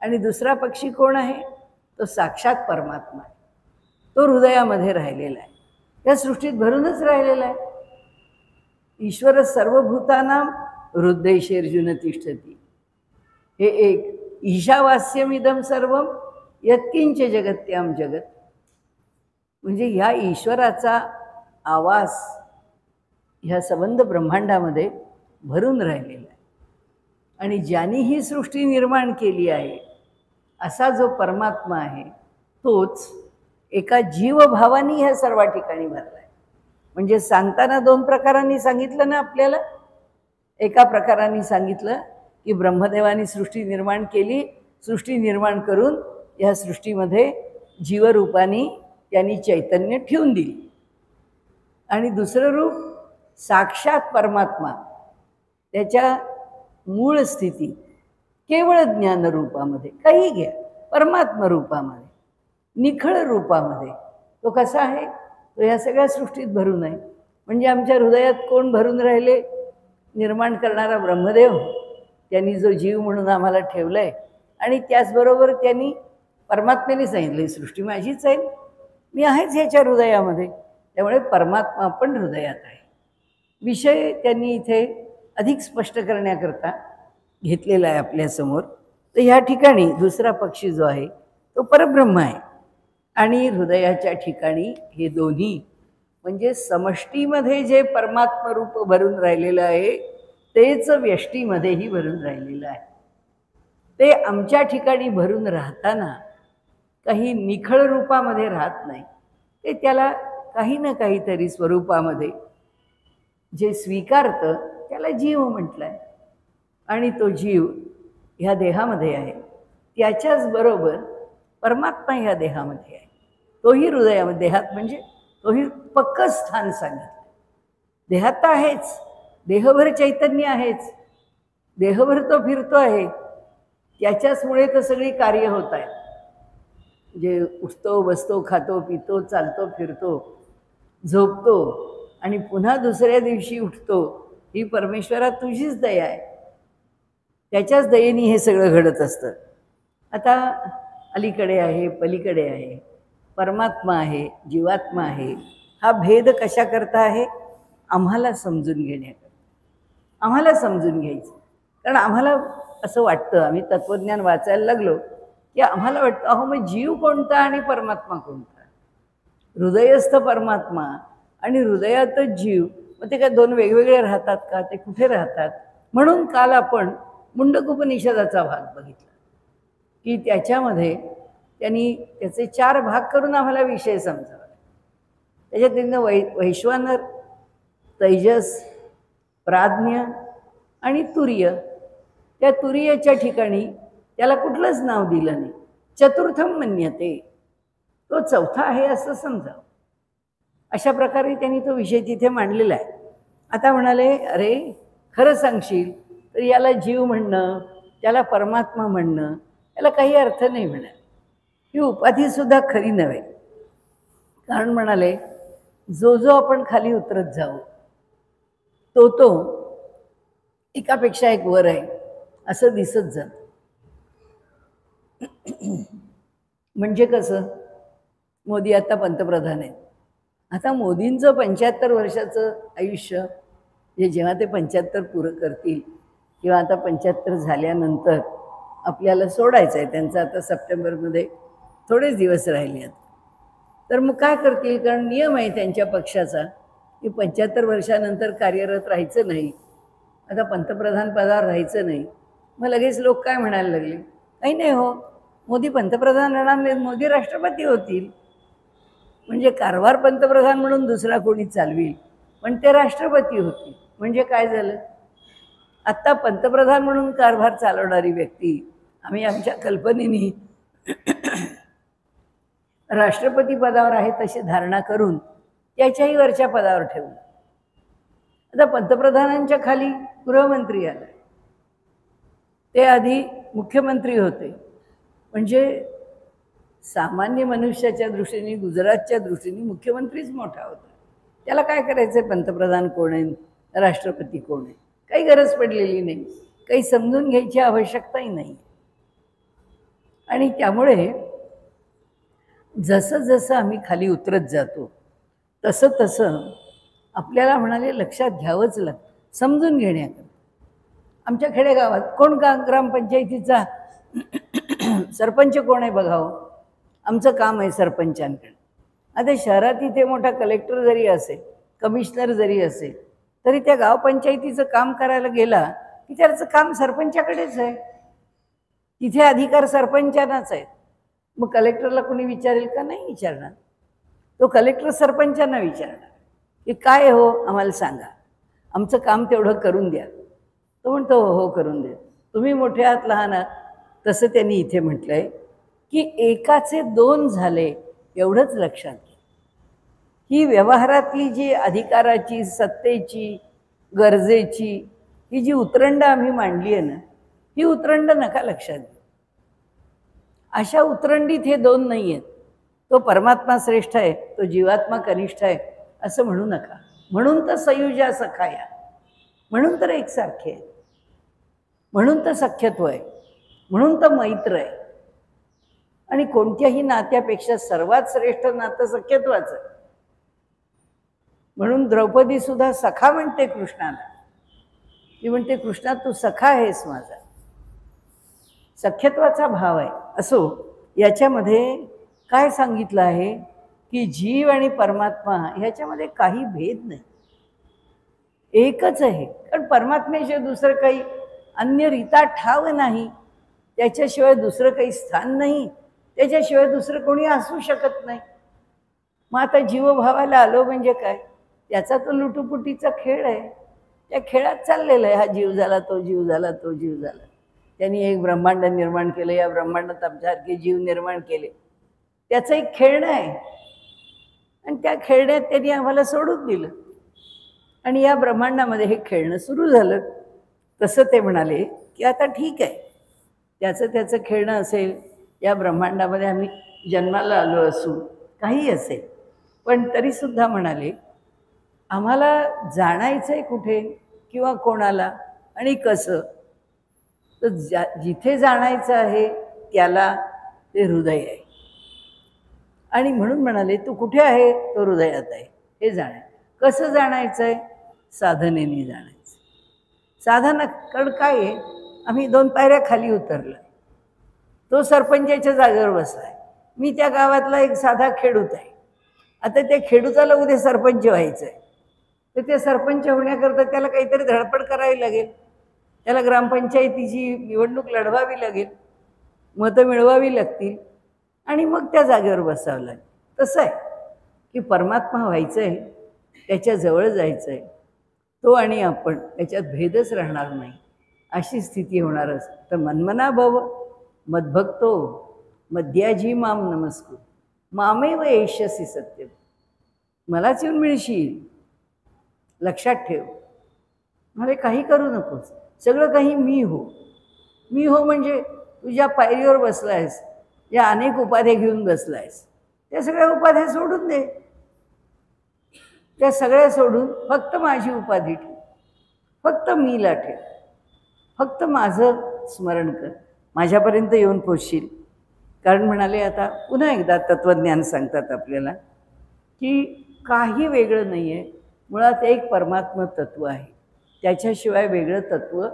[SPEAKER 1] आणि दुसरा पक्षी कोण आहे, तो साक्षात परमात्मा आहे. तो हृदयामध्ये राहिलेला आहे, या सृष्टीत भरूनच राहिलेला आहे. ईश्वर सर्वभूतानां हृदयेषु तिष्ठति. हे एक ईशावास्यमिदं सर्वं यत्किंच जगत्यां जगत. म्हणजे ह्या ईश्वराचा आवास ह्या संबंध ब्रह्मांडामध्ये भरून राहिलेला आहे. आणि ज्यांनी ही सृष्टी निर्माण केली आहे असा जो परमात्मा आहे तोच एका जीवभावाने ह्या सर्व ठिकाणी भरला आहे. म्हणजे सांगताना दोन प्रकारांनी सांगितलं ना आपल्याला. एका प्रकाराने सांगितलं की ब्रह्मदेवाने सृष्टी निर्माण केली, सृष्टी निर्माण करून ह्या सृष्टीमध्ये जीवरूपाने त्यांनी चैतन्य ठेवून दिली. आणि दुसरं रूप साक्षात परमात्मा त्याच्या मूळ स्थिती केवळ ज्ञान रूपामध्ये, काही घ्या, परमात्मा रूपामध्ये, निखळ रूपामध्ये तो कसा आहे, तो ह्या सगळ्या सृष्टीत भरून आहे. म्हणजे आमच्या हृदयात कोण भरून राहिले, निर्माण करणारा ब्रह्मदेव, त्यांनी जो जीव म्हणून आम्हाला ठेवलं आहे. आणि त्याचबरोबर त्यांनी परमात्म्याने सांगितलं ही सृष्टी माझीच आहे, मी आहेच ह्याच्या हृदयामध्ये. त्यामुळे परमात्मा पण हृदयात आहे. विषय त्यांनी इथे अधिक स्पष्ट करण्याकरता घेतलेला आहे आपल्यासमोर. तर ह्या ठिकाणी दुसरा पक्षी जो आहे तो परब्रह्म आहे. आणि हृदयाच्या ठिकाणी हे दोन्ही म्हणजे समष्टीमध्ये जे परमात्म रूप भरून राहिलेलं आहे तेच व्यष्टीमध्येही भरून राहिलेलं आहे. ते आमच्या ठिकाणी भरून राहताना काही निखळ रूपामध्ये राहत नाही, ते त्याला काही ना काहीतरी स्वरूपामध्ये जे स्वीकारतं त्याला जीव म्हटलंय. आणि तो जीव ह्या देहामध्ये आहे, त्याच्याच बरोबर परमात्मा ह्या देहामध्ये आहे. तोही हृदयामध्ये, देहात म्हणजे तोही पक्क स्थान सांगितलं. देहात तर आहेच, देहभर चैतन्य आहेच, देहभर तो फिरतो आहे, त्याच्याचमुळे तर सगळी कार्य होत आहेत. जे उठतो, बसतो, खातो, पितो, चालतो, फिरतो, झोपतो आणि पुन्हा दुसऱ्या दिवशी उठतो, ही परमेश्वरा तुझीच दया आहे. त्याच्याच दयेने हे सगळं घडत असतं. आता अलीकडे आहे, पलीकडे आहे, परमात्मा आहे, जीवात्मा आहे. हा भेद कशा करता आहे? आम्हाला समजून घेण्याकरता. आम्हाला समजून घ्यायचं. कारण आम्हाला असं वाटतं, आम्ही तत्त्वज्ञान वाचायला लागलो की आम्हाला वाटतं अहो मग जीव कोणता आणि परमात्मा कोणता? हृदयस्थ परमात्मा आणि हृदयातच जीव, मग ते काय दोन वेगवेगळे राहतात का? ते कुठे राहतात? म्हणून काल आपण मुंडक उपनिषदाचा भाग बघितला की त्याच्यामध्ये त्यांनी त्याचे 4 भाग करून आम्हाला विषय समजावला. त्याच्यात त्यांना वैश्वानर, तैजस, प्राज्ञ आणि तुर्य. त्या तुर्याच्या ठिकाणी त्याला कुठलंच नाव दिलं नाही. चतुर्थम मन्यते, तो चौथा आहे असं समजावं. अशा प्रकारे त्यांनी तो विषय तिथे मांडलेला आहे. आता म्हणाले अरे खरं सांगशील तर याला जीव म्हणणं, त्याला परमात्मा म्हणणं, याला काही अर्थ नाही म्हणाले. ही उपाधीसुद्धा खरी नव्हे. कारण म्हणाले जो जो आपण खाली उतरत जाऊ तो एकापेक्षा एक वर आहे असं दिसत जातं. म्हणजे कसं? मोदी आता पंतप्रधान आहेत. आता मोदींचं 75 वर्षाचं आयुष्य, हे जेव्हा ते 75 पुरं करतील किंवा आता 75 झाल्यानंतर आपल्याला सोडायचं आहे, त्यांचं आता सप्टेंबरमध्ये थोडेच दिवस राहिले आहेत. तर मग काय करतील? कारण नियम आहे त्यांच्या पक्षाचा की 75 वर्षानंतर कार्यरत राहायचं नाही, आता पंतप्रधान पदावर राहायचं नाही. मग लगेच लोक काय म्हणायला लागले, काही नाही हो, मोदी पंतप्रधान राहणार नाहीत, मोदी राष्ट्रपती होतील. म्हणजे कारभार पंतप्रधान म्हणून दुसरा कोणी चालविल, पण ते राष्ट्रपती होतील. म्हणजे काय झालं? आत्ता पंतप्रधान म्हणून कारभार चालवणारी व्यक्ती आम्ही आमच्या कल्पनेने राष्ट्रपती पदावर आहे तशी धारणा करून त्याच्याही वरच्या पदावर ठेवलं. आता पंतप्रधानांच्या खाली गृहमंत्री आला, ते आधी मुख्यमंत्री होते. म्हणजे सामान्य मनुष्याच्या दृष्टीने, गुजरातच्या दृष्टीने मुख्यमंत्रीच मोठा होता. त्याला काय करायचं पंतप्रधान कोण आहे, राष्ट्रपती कोण आहे? काही गरज पडलेली नाही, काही समजून घ्यायची आवश्यकताही नाही. आणि त्यामुळे जसं जसं आम्ही खाली उतरत जातो तसं तसं आपल्याला म्हणाले लक्षात घ्यावंच लागतं, समजून घेण्याकरता. आमच्या खेडेगावात कोण ग्रामपंचायतीचा सरपंच कोण आहे बघावं, आमचं काम आहे सरपंचांकडे. आता शहरात इथे मोठा कलेक्टर जरी असेल, कमिशनर जरी असेल, तरी त्या गावपंचायतीचं काम करायला गेला की त्याचं काम सरपंचाकडेच आहे, तिथे अधिकार सरपंचांनाच आहेत. मग कलेक्टरला कोणी विचारेल का? नाही विचारणार. तो कलेक्टर सरपंचांना विचारणार की काय हो आम्हाला सांगा, आमचं काम तेवढं करून द्या. तो म्हणतो हो हो करून द्या. तुम्ही मोठे आहात लहान आहात, तसं त्यांनी इथे म्हटलं आहे की एकाचे 2 झाले एवढंच लक्षात घ्या. ही व्यवहारातली जी अधिकाराची, सत्तेची, गरजेची ही जी उतरंड आम्ही मांडली आहे ना, ही उतरंड नका लक्षात घ्या. अशा उतरंडीत हे 2 नाही आहेत. तो परमात्मा श्रेष्ठ आहे, तो जीवात्मा कनिष्ठ आहे असं म्हणू नका. म्हणून तर सयुजा सखाया, म्हणून तर एकसारखे आहे, म्हणून तर सख्यत्व आहे, म्हणून तर मैत्र आहे. आणि कोणत्याही नात्यापेक्षा सर्वात श्रेष्ठ नातं सख्यत्वाचं. म्हणून द्रौपदी सुद्धा सखा म्हणते कृष्णाला. ती म्हणते कृष्णा तू सखा आहेस माझा, सख्यत्वाचा भाव आहे. असो, याच्यामध्ये काय सांगितलं आहे की जीव आणि परमात्मा ह्याच्यामध्ये काही भेद नाही, एकच आहे. कारण परमात्म्याशिवाय दुसरं काही अन्य रीता ठाव नाही, त्याच्याशिवाय दुसरं काही स्थान नाही, त्याच्याशिवाय दुसरं कोणी असू शकत नाही. मग आता जीवभावाला आलो म्हणजे काय, त्याचा तो लुटुपुटीचा खेळ आहे. त्या खेळात चाललेला आहे, हा जीव झाला, तो जीव झाला, तो जीव झाला. त्यांनी एक ब्रह्मांड निर्माण केलं, या ब्रह्मांडात आमच्यासारखे जीव निर्माण केले. त्याचं एक खेळणं आहे आणि त्या खेळण्यात त्यांनी आम्हाला सोडून दिलं आणि या ब्रह्मांडामध्ये हे खेळणं सुरू झालं. तसं ते म्हणाले की आता ठीक आहे, त्याचं खेळणं असेल, या ब्रह्मांडामध्ये आम्ही जन्माला आलो असू, काही असेल, पण तरीसुद्धा म्हणाले आम्हाला जाणायचं आहे कुठे किंवा कोणाला आणि कसं, तर जिथे जाणायचं आहे त्याला ते हृदय आहे. आणि म्हणून म्हणाले तू कुठे आहे, तो हृदयात आहे, हे जाणाय. कसं जाणायचं आहे, साधनेने जाणायचं. साधनाकडं काय आहे, आम्ही 2 पायऱ्या खाली उतरलो, तो सरपंचाच्या जागेवर बसलाय, मी त्या गावातला एक साधा खेडूत आहे. आता त्या खेडूताला उद्या सरपंच व्हायचं आहे, तर ते सरपंच होण्याकरता त्याला काहीतरी धडपड करावी लागेल, त्याला ग्रामपंचायतीची निवडणूक लढवावी लागेल, मतं मिळवावी लागतील आणि मग त्या जागेवर बसावं लागेल. तसं आहे की परमात्मा व्हायचं आहे, त्याच्याजवळ जायचं आहे, तो आणि आपण याच्यात भेदच राहणार नाही, अशी स्थिती होणारच. तर मन्मना भव मद्भक्तो मद्याजी माम नमस्कु मामेव एष्यसी सत्यम. मलाच येऊन मिळशील, लक्षात ठेव. मला काही करू नकोस, सगळं काही मी हो. मी हो म्हणजे तुझ्या पायरीवर बसलायस, या अनेक उपाध्या घेऊन बसलायस, त्या सगळ्या उपाध्या सोडून दे. त्या सगळ्या सोडून फक्त माझी उपाधी ठेव, फक्त मीला ठेव, फक्त माझं स्मरण कर, माझ्यापर्यंत येऊन पोचशील. कारण म्हणाले आता पुन्हा एकदा तत्त्वज्ञान सांगतात आपल्याला की काही वेगळं नाही आहे, मुळात एक परमात्म तत्त्व आहे, त्याच्याशिवाय वेगळं तत्त्व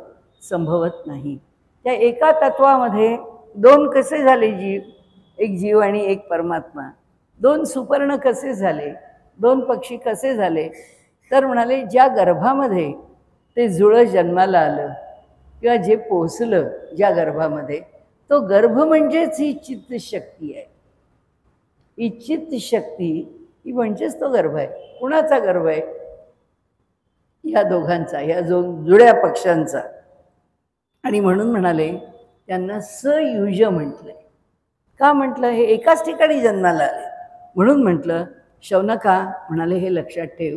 [SPEAKER 1] संभवत नाही. त्या एका तत्वामध्ये 2 कसे झाले जीव, एक जीव आणि एक परमात्मा. 2 सुपर्ण कसे झाले, 2 पक्षी कसे झाले, तर म्हणाले ज्या गर्भामध्ये ते जुळं जन्माला आलं किंवा जे पोचलं ज्या गर्भामध्ये, तो गर्भ म्हणजेच ही चित्तशक्ती आहे. ही चित्तशक्ती ही म्हणजेच तो गर्भ आहे. कुणाचा गर्भ आहे, या दोघांचा, या जुळ्या पक्षांचा. आणि म्हणून म्हणाले त्यांना सयुज म्हटलंय. का म्हटलं, हे एकाच ठिकाणी जन्माला आले म्हणून म्हटलं. शौनका म्हणाले हे लक्षात ठेव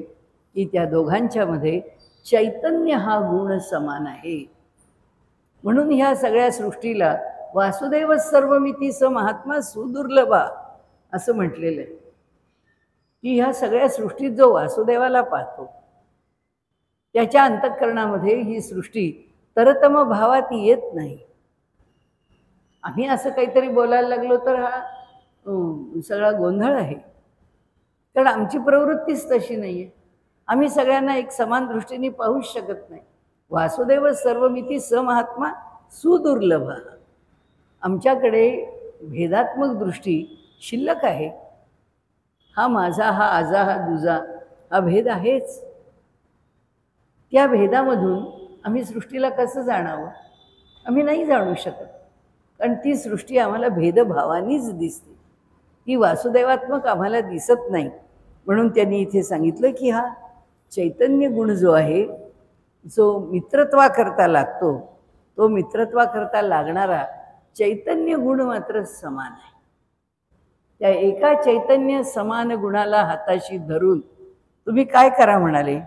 [SPEAKER 1] की त्या दोघांच्यामध्ये चैतन्य हा गुण समान आहे. म्हणून ह्या सगळ्या सृष्टीला वासुदेव सर्वमिती स महात्मा सुदुर्लभा असं म्हटलेलं आहे की ह्या सगळ्या सृष्टीत जो वासुदेवाला पाहतो त्याच्या अंतःकरणामध्ये ही सृष्टी तरतम भावात येत नाही. आम्ही असं काहीतरी बोलायला लागलो तर हा सगळा गोंधळ आहे, कारण आमची प्रवृत्तीच तशी नाही आहे. आम्ही सगळ्यांना एक समान दृष्टीने पाहूच शकत नाही. वासुदेव सर्वमिती स महात्मा सुदुर्लभ. आमच्याकडे भेदात्मक दृष्टी शिल्लक आहे. हा माझा, हा आजा, हा दुजा, हा भेद आहेच. त्या भेदामधून आम्ही सृष्टीला कसं जाणावं, आम्ही नाही जाणू शकत, कारण ती सृष्टी आम्हाला भेदभावानीच दिसते, ती वासुदेवात्मक आम्हाला दिसत नाही. म्हणून त्यांनी इथे सांगितलं की हा चैतन्य गुण जो आहे, जो मित्रत्वाकरता लागतो, तो मित्रत्वाकरता लागणारा चैतन्य गुण मात्र समान आहे. त्या एका चैतन्य समान गुणाला हाताशी धरून तुम्ही काय करा म्हणाले,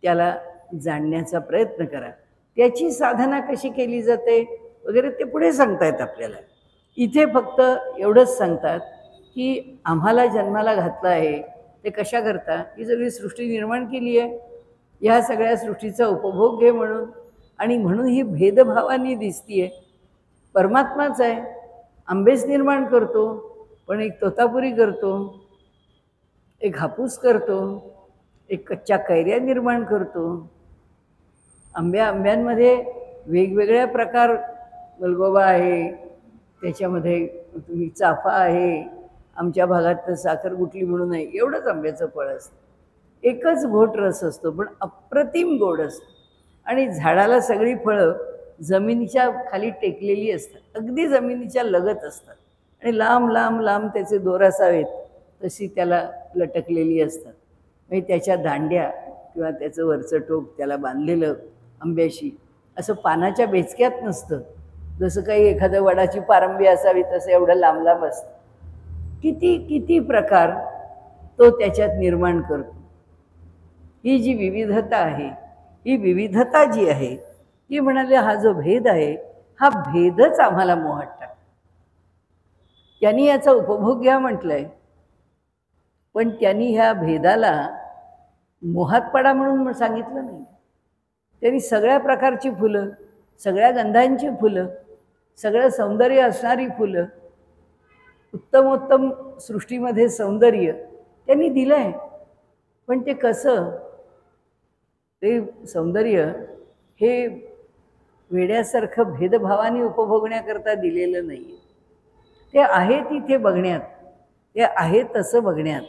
[SPEAKER 1] त्याला जाणण्याचा प्रयत्न करा. त्याची साधना कशी केली जाते वगैरे ते पुढे सांगतायत आपल्याला. इथे फक्त एवढंच सांगतात की आम्हाला जन्माला घातलं आहे ते कशा करता, ही सगळी सृष्टी निर्माण केली आहे, ह्या सगळ्या सृष्टीचा उपभोग घे म्हणून, आणि म्हणून ही भेदभावानी दिसतीये. परमात्माच आहे, आंबेच निर्माण करतो, पण एक तोतापुरी करतो, एक हापूस करतो, एक कच्च्या कैऱ्या निर्माण करतो. आंब्यांमध्ये वेगवेगळ्या प्रकार, गलगोबा आहे, त्याच्यामध्ये तुम्ही चाफा आहे, आमच्या भागात तर साखर गुटली म्हणून आहे, एवढंच आंब्याचं फळ असतं. एकच घोट रस असतो, पण अप्रतिम गोड असतो. आणि झाडाला सगळी फळं जमिनीच्या खाली टेकलेली असतात, अगदी जमिनीच्या लगत असतात. आणि लांब लांब लांब त्याचे दोर असावेत तशी त्याला लटकलेली असतात. म्हणजे त्याच्या दांड्या किंवा त्याचं वरचं टोक त्याला बांधलेलं आंब्याशी असं पानाच्या बेचक्यात नसतं, जसं काही एखाद्या वडाची पारंबी असावी तसं एवढं लांब लांब असतं. किती किती प्रकार तो त्याच्यात निर्माण करतो. ही जी विविधता आहे, ही विविधता जी आहे ती म्हणाले हा जो भेद आहे, हा भेदच आम्हाला मोहात टाकतो. त्यांनी याचा उपभोग घ्या म्हटलंय, पण त्यांनी ह्या भेदाला मोहात पडा म्हणून सांगितलं नाही. त्यांनी सगळ्या प्रकारची फुलं, सगळ्या गंधांची फुलं, सगळं सौंदर्य असणारी फुलं, उत्तमोत्तम सृष्टीमध्ये सौंदर्य त्यांनी दिलं आहे. पण ते कसं, ते सौंदर्य हे वेड्यासारखं भेदभावाने उपभोगण्याकरता दिलेलं नाही आहे. ते आहे तिथे बघण्यात, ते आहे तसं बघण्यात.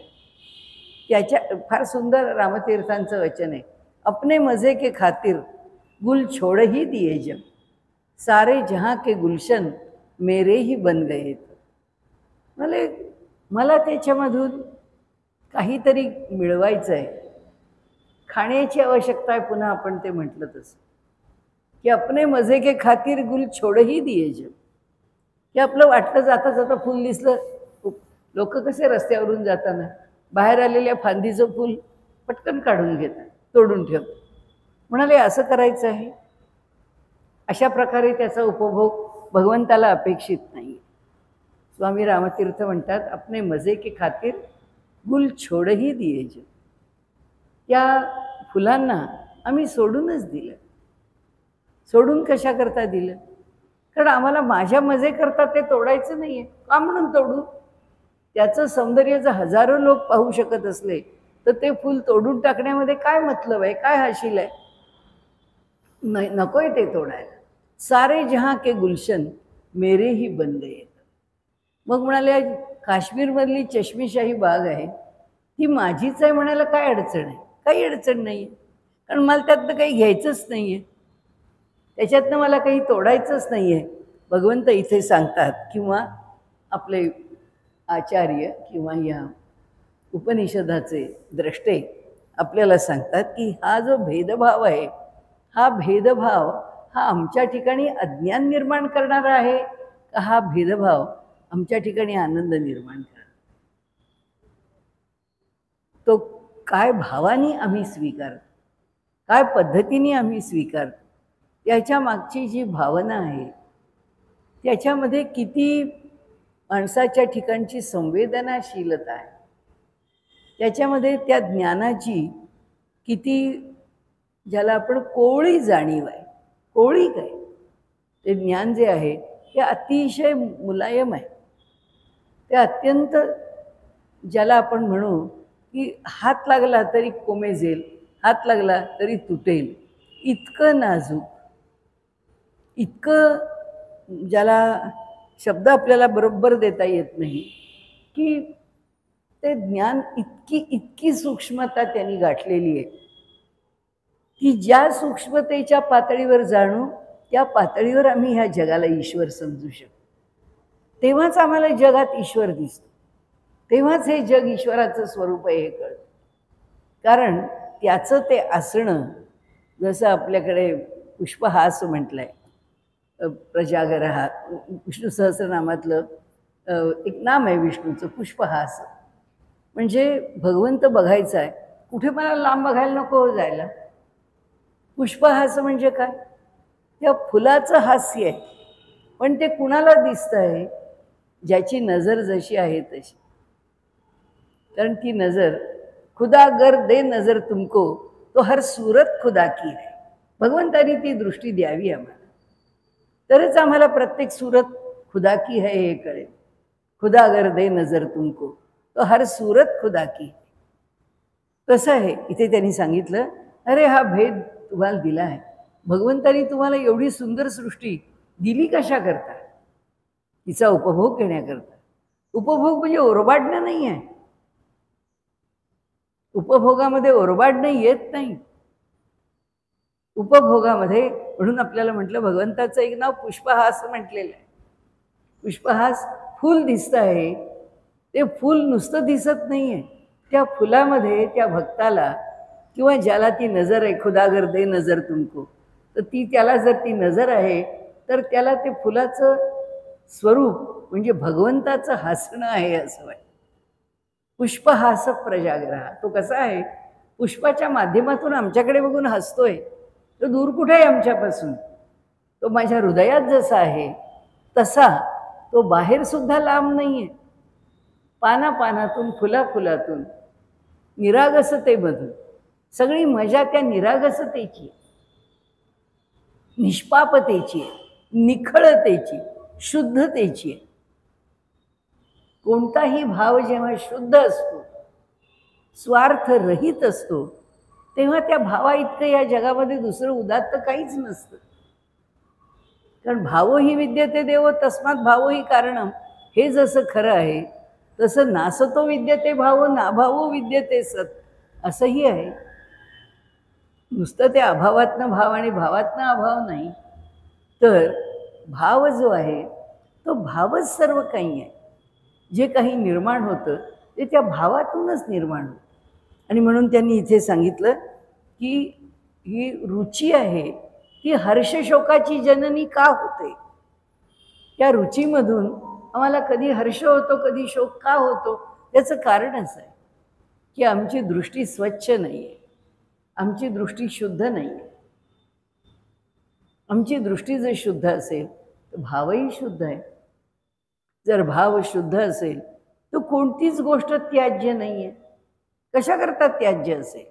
[SPEAKER 1] त्याच्या फार सुंदर रामतीर्थांचं वचन आहे, अपने मजे के खातिर गुल छोड़ ही दिए जब, सारे जहाँ के गुलशन मेरे ही बन गए. मला त्याच्यामधून काहीतरी मिळवायचं आहे, खाण्याची आवश्यकता आहे. पुन्हा आपण ते म्हटलं तसं की अपने मजे के खातिर गुल छोड़ ही दिए जब, की आपलं वाटलं जाता जाता फुल दिसलं, लोक कसे रस्त्यावरून जाताना बाहेर आलेल्या फांदीचं फुल पटकन काढून घेतात, तोडून ठेवतात. म्हणाले असं करायचं आहे. अशा प्रकारे त्याचा उपभोग भगवंताला अपेक्षित नाही. स्वामी रामतीर्थ म्हणतात, अपने मजे के खातिर गुल छोड़ ही दिए जब. त्या फुलांना आम्ही सोडूनच दिलं. सोडून कशा करता दिलं? कारण आम्हाला माझ्या मजे करता ते तोडायचं नाही आहे. का म्हणून तोडू? त्याचं सौंदर्य जर हजारो लोक पाहू शकत असले तर ते फूल तोडून टाकण्यामध्ये काय मतलब आहे, काय हाशील आहे? नाही, नकोय ते तोडायला. सारे जहाँ के गुलशन मेरे ही बन गए. मग म्हणाले काश्मीरमधली चष्मीशाही बाग आहे ती माझीच आहे म्हणायला काय अडचण आहे? काही अडचण नाही आहे, कारण मला त्यातनं काही घ्यायचंच नाही आहे, त्याच्यातनं मला काही तोडायचंच नाही आहे. भगवंत इथे सांगतात किंवा आपले आचार्य किंवा या उपनिषदाचे द्रष्टे आपल्याला सांगतात की हा जो भेदभाव आहे, हा भेदभाव हा आमच्या ठिकाणी अज्ञान निर्माण करणारा आहे का हा भेदभाव आमच्या ठिकाणी आनंद निर्माण करणार? तो काय भावाने आम्ही स्वीकारतो, काय पद्धतीने आम्ही स्वीकारतो, त्याच्या मागची जी भावना आहे त्याच्यामध्ये किती माणसाच्या ठिकाणची संवेदनाशीलता आहे, त्याच्यामध्ये त्या ज्ञानाची किती, ज्याला आपण कोवळी जाणीव आहे. कोवळी काय, ते ज्ञान जे आहे ते अतिशय मुलायम आहे. ते अत्यंत, ज्याला आपण म्हणू की हात लागला तरी कोमेजेल, हात लागला तरी तुटेल, इतकं नाजूक, इतकं, ज्याला शब्द आपल्याला बरोबर देता येत नाही, की ते ज्ञान इतकी सूक्ष्मता त्यांनी गाठलेली आहे की ज्या सूक्ष्मतेच्या पातळीवर जाणू त्या पातळीवर आम्ही ह्या जगाला ईश्वर समजू शकतो. तेव्हाच आम्हाला जगात ईश्वर दिसतो, तेव्हाच हे जग ईश्वराचं स्वरूप आहे हे कळतं. कारण त्याचं ते असणं, जसं आपल्याकडे पुष्पहास म्हटलं आहे, प्रजागर हा विष्णू सहस्रनामातलं एक नाम आहे विष्णूचं, पुष्पहास. म्हणजे भगवंत बघायचा आहे, कुठे मला लांब बघायला नको जायला. पुष्पहास म्हणजे काय? त्या फुलाचं हास्य आहे, पण ते कुणाला दिसतं आहे? ज्याची नजर जशी आहे तशी. कारण ती नजर, खुदा गर दे नजर तुमको तो हर सूरत खुदा की है. भगवंतानी ती दृष्टी द्यावी आम्हाला, तरच आम्हाला प्रत्येक सूरत खुदा की है हे कळेल. खुदा अगर दे नजर तुमको तो हर सूरत खुदा की. कसं आहे इथे त्यांनी सांगितलं, अरे हा भेद तुम्हाला दिला आहे, भगवंतानी तुम्हाला एवढी सुंदर सृष्टी दिली कशा करता? तिचा उपभोग घेण्याकरता. उपभोग म्हणजे ओरबाडणं नाही आहे. उपभोगामध्ये ओरबाडणं येत नाही. उपभोगामध्ये म्हणून आपल्याला म्हटलं भगवंताचं एक नाव पुष्पहास म्हटलेलं आहे. पुष्पहास फूल दिसतं आहे, ते फूल नुसतं दिसत नाही आहे. त्या फुलामध्ये त्या भक्ताला किंवा ज्याला ती नजर आहे, खुदागर दे नजर तुमको, तर ती त्याला जर ती नजर आहे तर त्याला ते फुलाचं स्वरूप म्हणजे भगवंताचं हसणं आहे असं वाटतं. पुष्पहास प्रजाग्रहा, तो कसा आहे, पुष्पाच्या माध्यमातून आमच्याकडे बघून हसतोय. तो दूर कुठे आहे आमच्यापासून, तो माझ्या हृदयात जसा आहे तसा तो बाहेर सुद्धा लांब नाहीये. पानापानातून फुलाफुलातून निरागसतेमधून सगळी मजा त्या निरागसतेची, निष्पापतेची, निखळतेची, शुद्धतेची. कोणताही भाव जेव्हा शुद्ध असतो, स्वार्थरहित असतो, तेव्हा त्या भावा इतकं या जगामध्ये दुसरं उदात्त काहीच नसतं. कारण भावो ही विद्यते देवो तस्मात भावो ही कारणम, हे जसं खरं आहे तसं नासतो विद्यते भावो नाभावो विद्यते सत, असंही आहे. नुसतं ते अभावातनं भाव आणि भावातनं अभाव नाही, तर भाव जो आहे तो भावच सर्व काही आहे. जे काही निर्माण होतं ते त्या भावातूनच निर्माण होतं. आणि म्हणून त्यांनी इथे सांगितलं की ही रुची आहे ती हर्षशोकाची जननी का होते. त्या रुचीमधून आम्हाला कधी हर्ष होतो, कधी शोक का होतो, त्याचं कारण असं आहे की आमची दृष्टी स्वच्छ नाही आहे, आमची दृष्टी शुद्ध नाही आहे. आमची दृष्टी जर शुद्ध असेल तर भावही शुद्ध आहे. जर भाव शुद्ध असेल तर कोणतीच गोष्ट त्याज्य नाही आहे. कशाकरता त्याज्य असेल,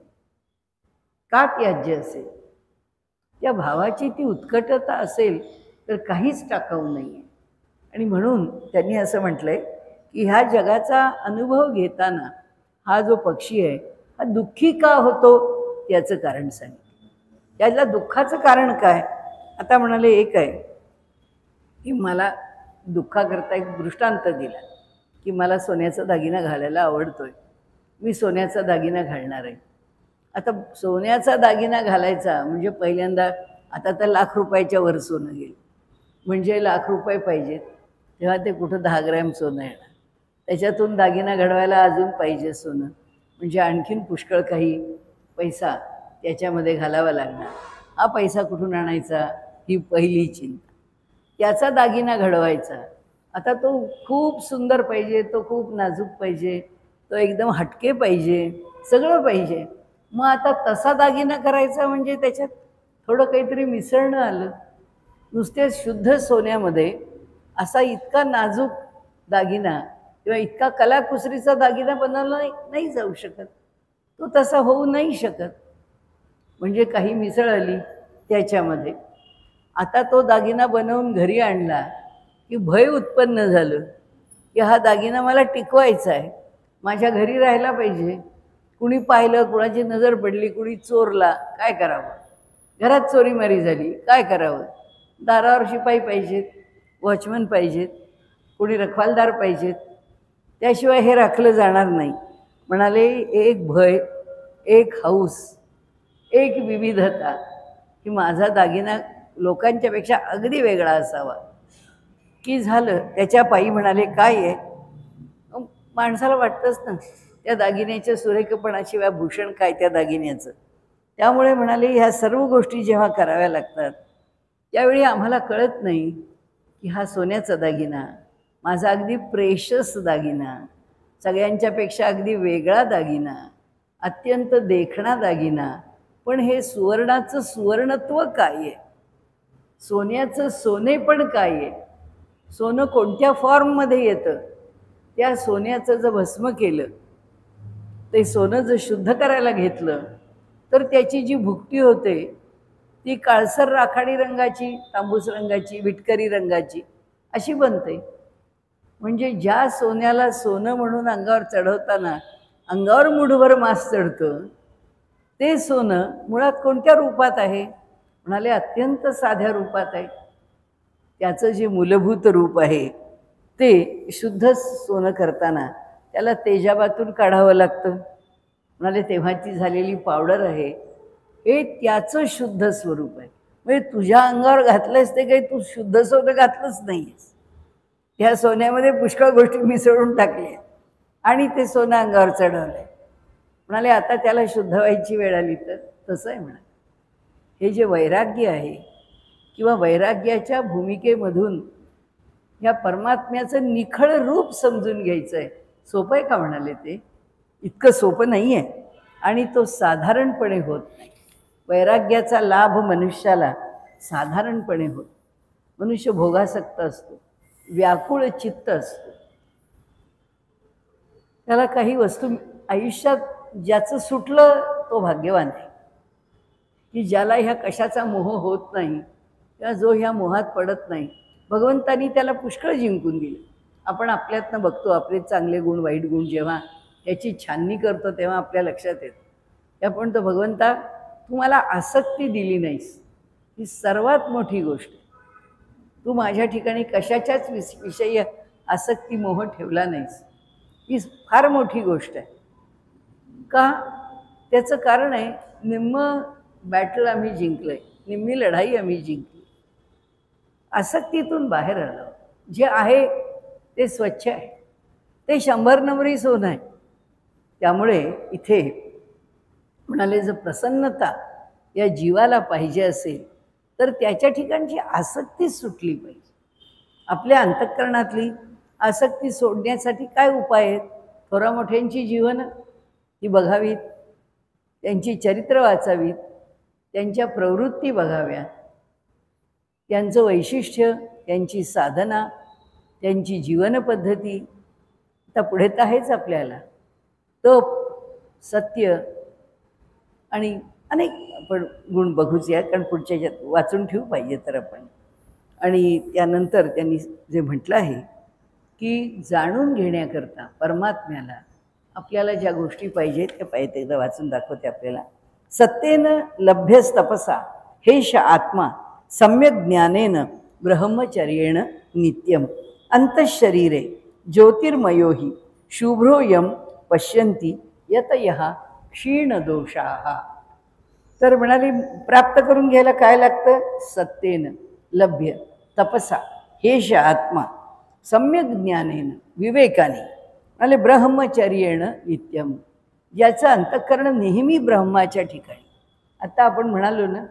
[SPEAKER 1] का त्याज्य असेल, त्या भावाची ती उत्कटता असेल तर काहीच टाकाऊ नाही आहे. आणि म्हणून त्यांनी असं म्हटलंय की ह्या जगाचा अनुभव घेताना हा जो पक्षी आहे हा दुःखी का होतो त्याचं कारण सांगितलं. त्याला दुःखाचं कारण काय. आता म्हणाले एक आहे की मला दुःखाकरता एक दृष्टांत दिला की मला सोन्याचा दागिना घालायला आवडतोय, मी सोन्याचा दागिना घालणार आहे. आता सोन्याचा दागिना घालायचा म्हणजे पहिल्यांदा आता तर लाख रुपयाच्या वर सोनं गेलं, म्हणजे लाख रुपये पाहिजेत, तेव्हा ते कुठं 10 ग्रॅम सोनं येणार. त्याच्यातून दागिना घडवायला अजून पाहिजे सोनं, म्हणजे आणखीन पुष्कळ काही पैसा त्याच्यामध्ये घालावा लागणार. हा पैसा कुठून आणायचा ही पहिली चिंता. त्याचा दागिना घडवायचा, आता तो खूप सुंदर पाहिजे, तो खूप नाजूक पाहिजे, तो एकदम हटके पाहिजे, सगळं पाहिजे. मग आता तसा दागिना करायचा म्हणजे त्याच्यात थोडं काहीतरी मिसळणं आलं. नुसते शुद्ध सोन्यामध्ये असा इतका नाजूक दागिना किंवा इतका कलाकुसरीचा दागिना बनवला नाही जाऊ शकत, तो तसा होऊ नाही शकत. म्हणजे काही मिसळ आली त्याच्यामध्ये. आता तो दागिना बनवून घरी आणला की भय उत्पन्न झालं की हा दागिना मला टिकवायचा आहे, माझ्या घरी राहायला पाहिजे. कुणी पाहिलं, कुणाची नजर पडली, कुणी चोरला, काय करावं. घरात चोरीमारी झाली, काय करावं. दारावर शिपाई पाहिजेत, वॉचमन पाहिजेत, कोणी रखवालदार पाहिजेत, त्याशिवाय हे राखलं जाणार नाही. म्हणाले एक भय, एक हौस, एक विविधता की माझा दागिना लोकांच्यापेक्षा अगदी वेगळा असावा की झालं. त्याच्या पायी म्हणाले काय आहे, माणसाला वाटतंच ना त्या दागिन्याच्या सुरेखपणाशिवाय भूषण काय त्या दागिन्याचं. त्यामुळे म्हणाले ह्या सर्व गोष्टी जेव्हा कराव्या लागतात त्यावेळी आम्हाला कळत नाही की हा सोन्याचा दागिना, माझा अगदी प्रेशस दागिना, सगळ्यांच्यापेक्षा अगदी वेगळा दागिना, अत्यंत देखणा दागिना, पण हे सुवर्णाचं सुवर्णत्व काय आहे, सोन्याचं सोने पण काय आहे, सोनं कोणत्या फॉर्ममध्ये येतं, त्या सोन्याचं जर भस्म केलं, ते सोनं जर शुद्ध करायला घेतलं तर त्याची जी भुकटी होते ती काळसर राखाडी रंगाची, तांबूस रंगाची, विटकरी रंगाची अशी बनते. म्हणजे ज्या सोन्याला सोनं म्हणून अंगावर चढवताना अंगावर मुठभर मास चढतं, ते सोनं मुळात कोणत्या रूपात आहे. म्हणाले अत्यंत साध्या रूपात आहे. त्याचं जे मूलभूत रूप आहे ते शुद्ध सोनं करताना त्याला तेजाबातून काढावं लागतं. म्हणाले तेव्हाची झालेली पावडर आहे हे त्याचं शुद्ध स्वरूप आहे. म्हणजे तुझ्या अंगावर घातलंस ते काही तू शुद्ध सोनं घातलंच नाही आहेस. ह्या सोन्यामध्ये पुष्कळ गोष्टी मिसळून टाकल्या आणि ते सोनं अंगावर चढवलंय. म्हणाले आता त्याला शुद्ध व्हायची वेळ आली तर तसं आहे म्हणा. हे जे वैराग्य आहे किंवा वैराग्याच्या भूमिकेमधून या परमात्म्याचं निखळ रूप समजून घ्यायचं आहे. सोपं आहे का म्हणाले ते? इतकं सोपं नाही आहे आणि तो साधारणपणे होत नाही. वैराग्याचा लाभ मनुष्याला साधारणपणे होत. मनुष्य भोगासक्त असतो, व्याकुळ चित्त असतो. त्याला काही वस्तू आयुष्यात ज्याचं सुटलं तो भाग्यवान आहे, की ज्याला ह्या कशाचा मोह होत नाही किंवा जो ह्या मोहात पडत नाही. भगवंतानी त्याला पुष्कळ जिंकून दिले. आपण आपल्यातनं बघतो आपले चांगले गुण वाईट गुण जेव्हा याची छाननी करतो तेव्हा आपल्या लक्षात येतं की आपण तो भगवंता तू मला आसक्ती दिली नाहीस ही सर्वात मोठी गोष्ट. तू माझ्या ठिकाणी कशाच्याच विषयी आसक्ती मोह ठेवला नाहीस ही फार मोठी गोष्ट आहे. का? त्याचं कारण आहे निम्म बॅटल आम्ही जिंकलं आहे, निम्मी लढाई आम्ही जिंकली. आसक्तीतून बाहेर आलो. जे आहे ते स्वच्छ आहे, ते 100 नंबरी सोनं आहे. त्यामुळे इथे म्हणाले जर प्रसन्नता या जीवाला पाहिजे असेल तर त्याच्या ठिकाणची आसक्ती सुटली पाहिजे. आपल्या अंतःकरणातली आसक्ती सोडण्यासाठी काय उपाय आहेत? थोरा मोठ्यांची जीवनं ती बघावीत, त्यांची चरित्र वाचावीत, त्यांच्या प्रवृत्ती बघाव्या, त्यांचं वैशिष्ट्य, त्यांची साधना, त्यांची जीवनपद्धती. आता पुढे तर आहेच आपल्याला तप, सत्य आणि अनेक आपण गुण बघूच या, कारण पुढच्या ह्याच्यात वाचून ठेवू पाहिजे तर आपण. आणि त्यानंतर त्यांनी जे म्हटलं आहे की जाणून घेण्याकरता परमात्म्याला आपल्याला ज्या गोष्टी पाहिजेत त्या पाहिजे एकदा वाचून दाखवते आपल्याला. सत्तेनं लभ्यस्तपसा हेश आत्मा सम्यक ज्ञानेन ब्रह्मचर्येण नित्यम अंतःशरीरे ज्योतिर्मयोहि शुभ्रोयम पश्यन्ति यतयः क्षीणदोषाः. तर म्हणाली प्राप्त करून घ्यायला काय लागतं? सत्तेनं लभ्य तपसा हेश आत्मा सम्यक ज्ञानेन विवेकाने म्हणाले ब्रह्मचर्येण नित्यम ज्याचं अंतःकरण नेहमी ब्रह्माच्या ठिकाणी. आता आपण म्हणालो ना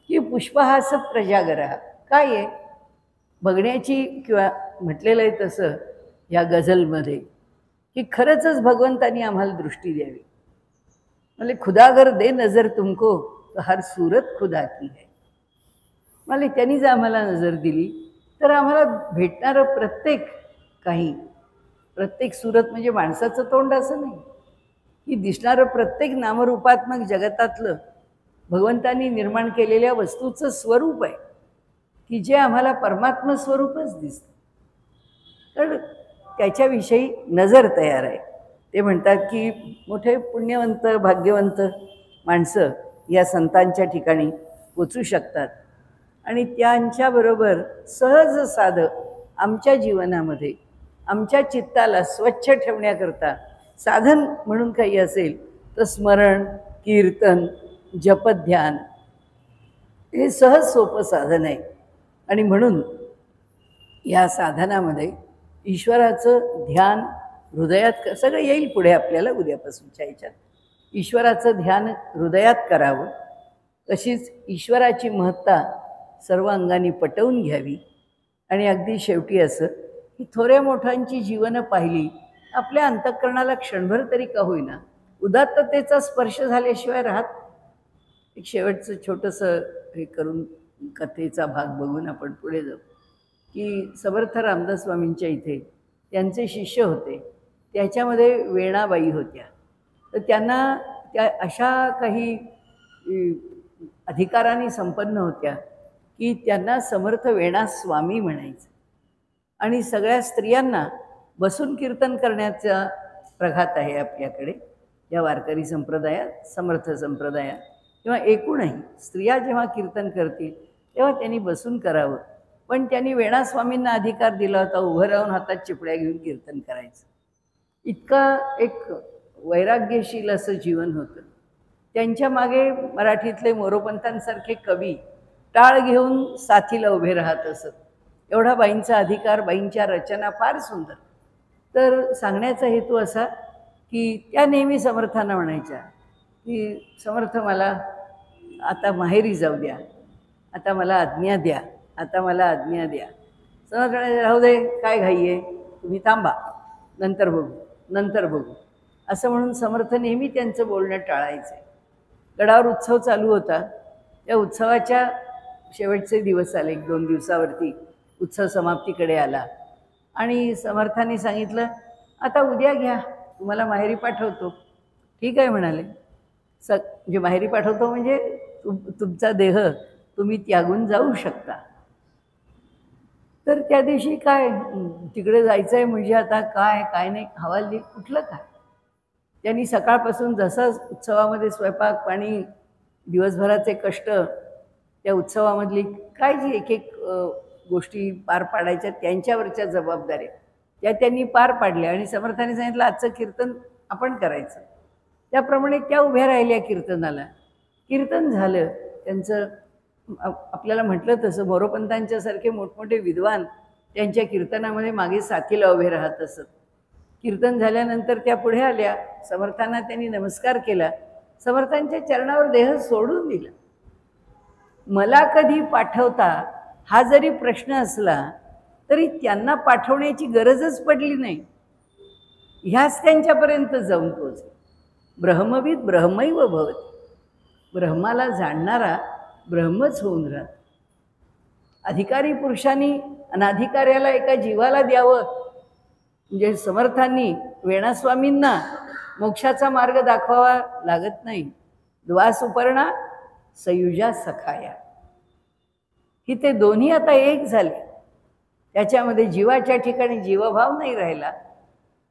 [SPEAKER 1] की पुष्पहास प्रजागरः काय आहे? बघण्याची किंवा म्हटलेलं आहे तसं या गझलमध्ये की खरंच भगवंतानी आम्हाला दृष्टी द्यावी. म्हणजे खुदागर दे नजर तुमको तो हर सूरत खुदा की है. मला त्यांनी जर आम्हाला नजर दिली तर आम्हाला भेटणारं प्रत्येक सूरत म्हणजे माणसाचं तोंड असं नाही की दिसणारं प्रत्येक नामरूपात्मक जगतातलं भगवंतानी निर्माण केलेल्या वस्तूचं स्वरूप आहे की जे आम्हाला परमात्मा स्वरूपच दिसतं. तर त्याच्याविषयी नजर तयार आहे. ते म्हणतात की मोठे पुण्यवंत भाग्यवंत माणसं या संतांच्या ठिकाणी पोचू शकतात आणि त्यांच्याबरोबर सहज साधं आमच्या जीवनामध्ये आमच्या चित्ताला स्वच्छ ठेवण्याकरता साधन म्हणून काही असेल तर स्मरण, कीर्तन, जपध्यान हे सहज सोपं साधन आहे. आणि म्हणून या साधनामध्ये ईश्वराचं ध्यान हृदयात सगळं येईल पुढे आपल्याला उद्यापासूनच्या ह्याच्यात. ईश्वराचं ध्यान हृदयात करावं, तशीच ईश्वराची महत्ता सर्व अंगाने पटवून घ्यावी. आणि अगदी शेवटी असं की थोड्या मोठ्यांची जीवनं पाहिली आपल्या अंतःकरणाला क्षणभर तरी का होईना उदात्ततेचा स्पर्श झाल्याशिवाय राहत. एक शेवटचं छोटंसं हे करून कथेचा भाग बघून आपण पुढे जाऊ की समर्थ रामदास स्वामींच्या इथे त्यांचे शिष्य होते. त्याच्यामध्ये वेणाबाई होत्या. तर त्यांना त्या अशा काही अधिकारांनी संपन्न होत्या की त्यांना समर्थ वेणा स्वामी म्हणायचं. आणि सगळ्या स्त्रियांना बसून कीर्तन करण्याचा प्रघात आहे आपल्याकडे या वारकरी संप्रदायात, समर्थ संप्रदायात किंवा एकूणही स्त्रिया जेव्हा कीर्तन करतील तेव्हा त्यांनी बसून करावं. पण त्यांनी वेणास्वामींना अधिकार दिला होता उभं राहून हातात चिपड्या घेऊन कीर्तन करायचं. इतका एक वैराग्यशील असं जीवन होतं. त्यांच्या मागे मराठीतले मोरोपंतांसारखे कवी टाळ घेऊन साथीला उभे राहत असत. एवढा बाईंचा अधिकार, बाईंच्या रचना फार सुंदर. तर सांगण्याचा हेतू असा की त्या नेहमी समर्थांना म्हणायच्या की समर्थ मला आता माहेरी जाऊ द्या, आता मला आज्ञा द्या, आता मला आज्ञा द्या. समर्थ म्हणायचे राहू दे, काय घाई आहे, तुम्ही थांबा, नंतर बघू, नंतर बघू असं म्हणून समर्थ नेहमी त्यांचं बोलणं टाळायचं. गडावर उत्सव चालू होता. त्या उत्सवाच्या शेवटचे दिवस आले, 1-2 दिवसावरती उत्सव समाप्तीकडे आला आणि समर्थांनी सांगितलं आता उद्या घ्या, तुम्हाला माहेरी पाठवतो. ठीक आहे म्हणाले. म्हणजे माहेरी पाठवतो म्हणजे तुमचा देह तुम्ही त्यागून जाऊ शकता. तर त्या दिवशी काय तिकडे जायचं आहे म्हणजे आता काय नाही, हवालदिल कुठलं काय. त्यांनी सकाळपासून जसं उत्सवामध्ये स्वयंपाक पाणी, दिवसभराचे कष्ट, त्या उत्सवामधली काय जी एक एक गोष्टी पार पाडायच्या त्यांच्यावरच्या जबाबदाऱ्या त्या त्यांनी पार पाडल्या आणि समर्थांनी सांगितलं आजचं कीर्तन आपण करायचं. त्याप्रमाणे त्या उभ्या राहिल्या कीर्तनाला. कीर्तन झालं त्यांचं. आपल्याला म्हटलं तसं मोरोपंतांच्यासारखे मोठमोठे विद्वान त्यांच्या कीर्तनामध्ये मागे साथीला उभे राहत असत. कीर्तन झाल्यानंतर त्या पुढे आल्या. समर्थांना त्यांनी नमस्कार केला. समर्थांच्या चरणावर देह सोडून दिला. मला कधी पाठवता हा जरी प्रश्न असला तरी त्यांना पाठवण्याची गरजच पडली नाही. ह्याच त्यांच्यापर्यंत जाऊन पोचले. ब्रह्मविद ब्रह्मैव भवति. ब्रह्माला जाणणारा ब्रह्मच होऊन राहत. अधिकारी पुरुषांनी अनाधिकाऱ्याला एका जीवाला द्यावं म्हणजे समर्थांनी वेणास्वामींना मोक्षाचा मार्ग दाखवावा लागत नाही. द्वासुपर्णा सयुजा सखाया, की ते दोन्ही आता एक झाले. त्याच्यामध्ये जीवाच्या ठिकाणी जीवभाव नाही राहिला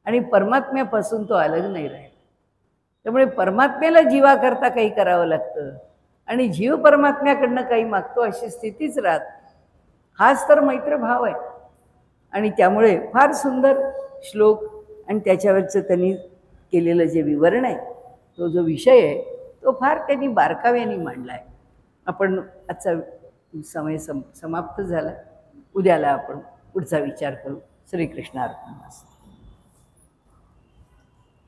[SPEAKER 1] आणि परमात्म्यापासून तो अलग नाही राहिला. त्यामुळे परमात्म्याला जीवाकरता काही करावं लागतं आणि जीव परमात्म्याकडनं काही मागतो अशी स्थितीच राहत. हाच तर मैत्रभाव आहे. आणि त्यामुळे फार सुंदर श्लोक आणि त्याच्यावरचं त्यांनी केलेलं जे विवरण आहे, तो जो विषय आहे तो फार त्यांनी बारकाव्याने मांडला आहे. आपण आजचा समय समाप्त झाला. उद्याला आपण पुढचा विचार करू. श्रीकृष्ण अर्पण.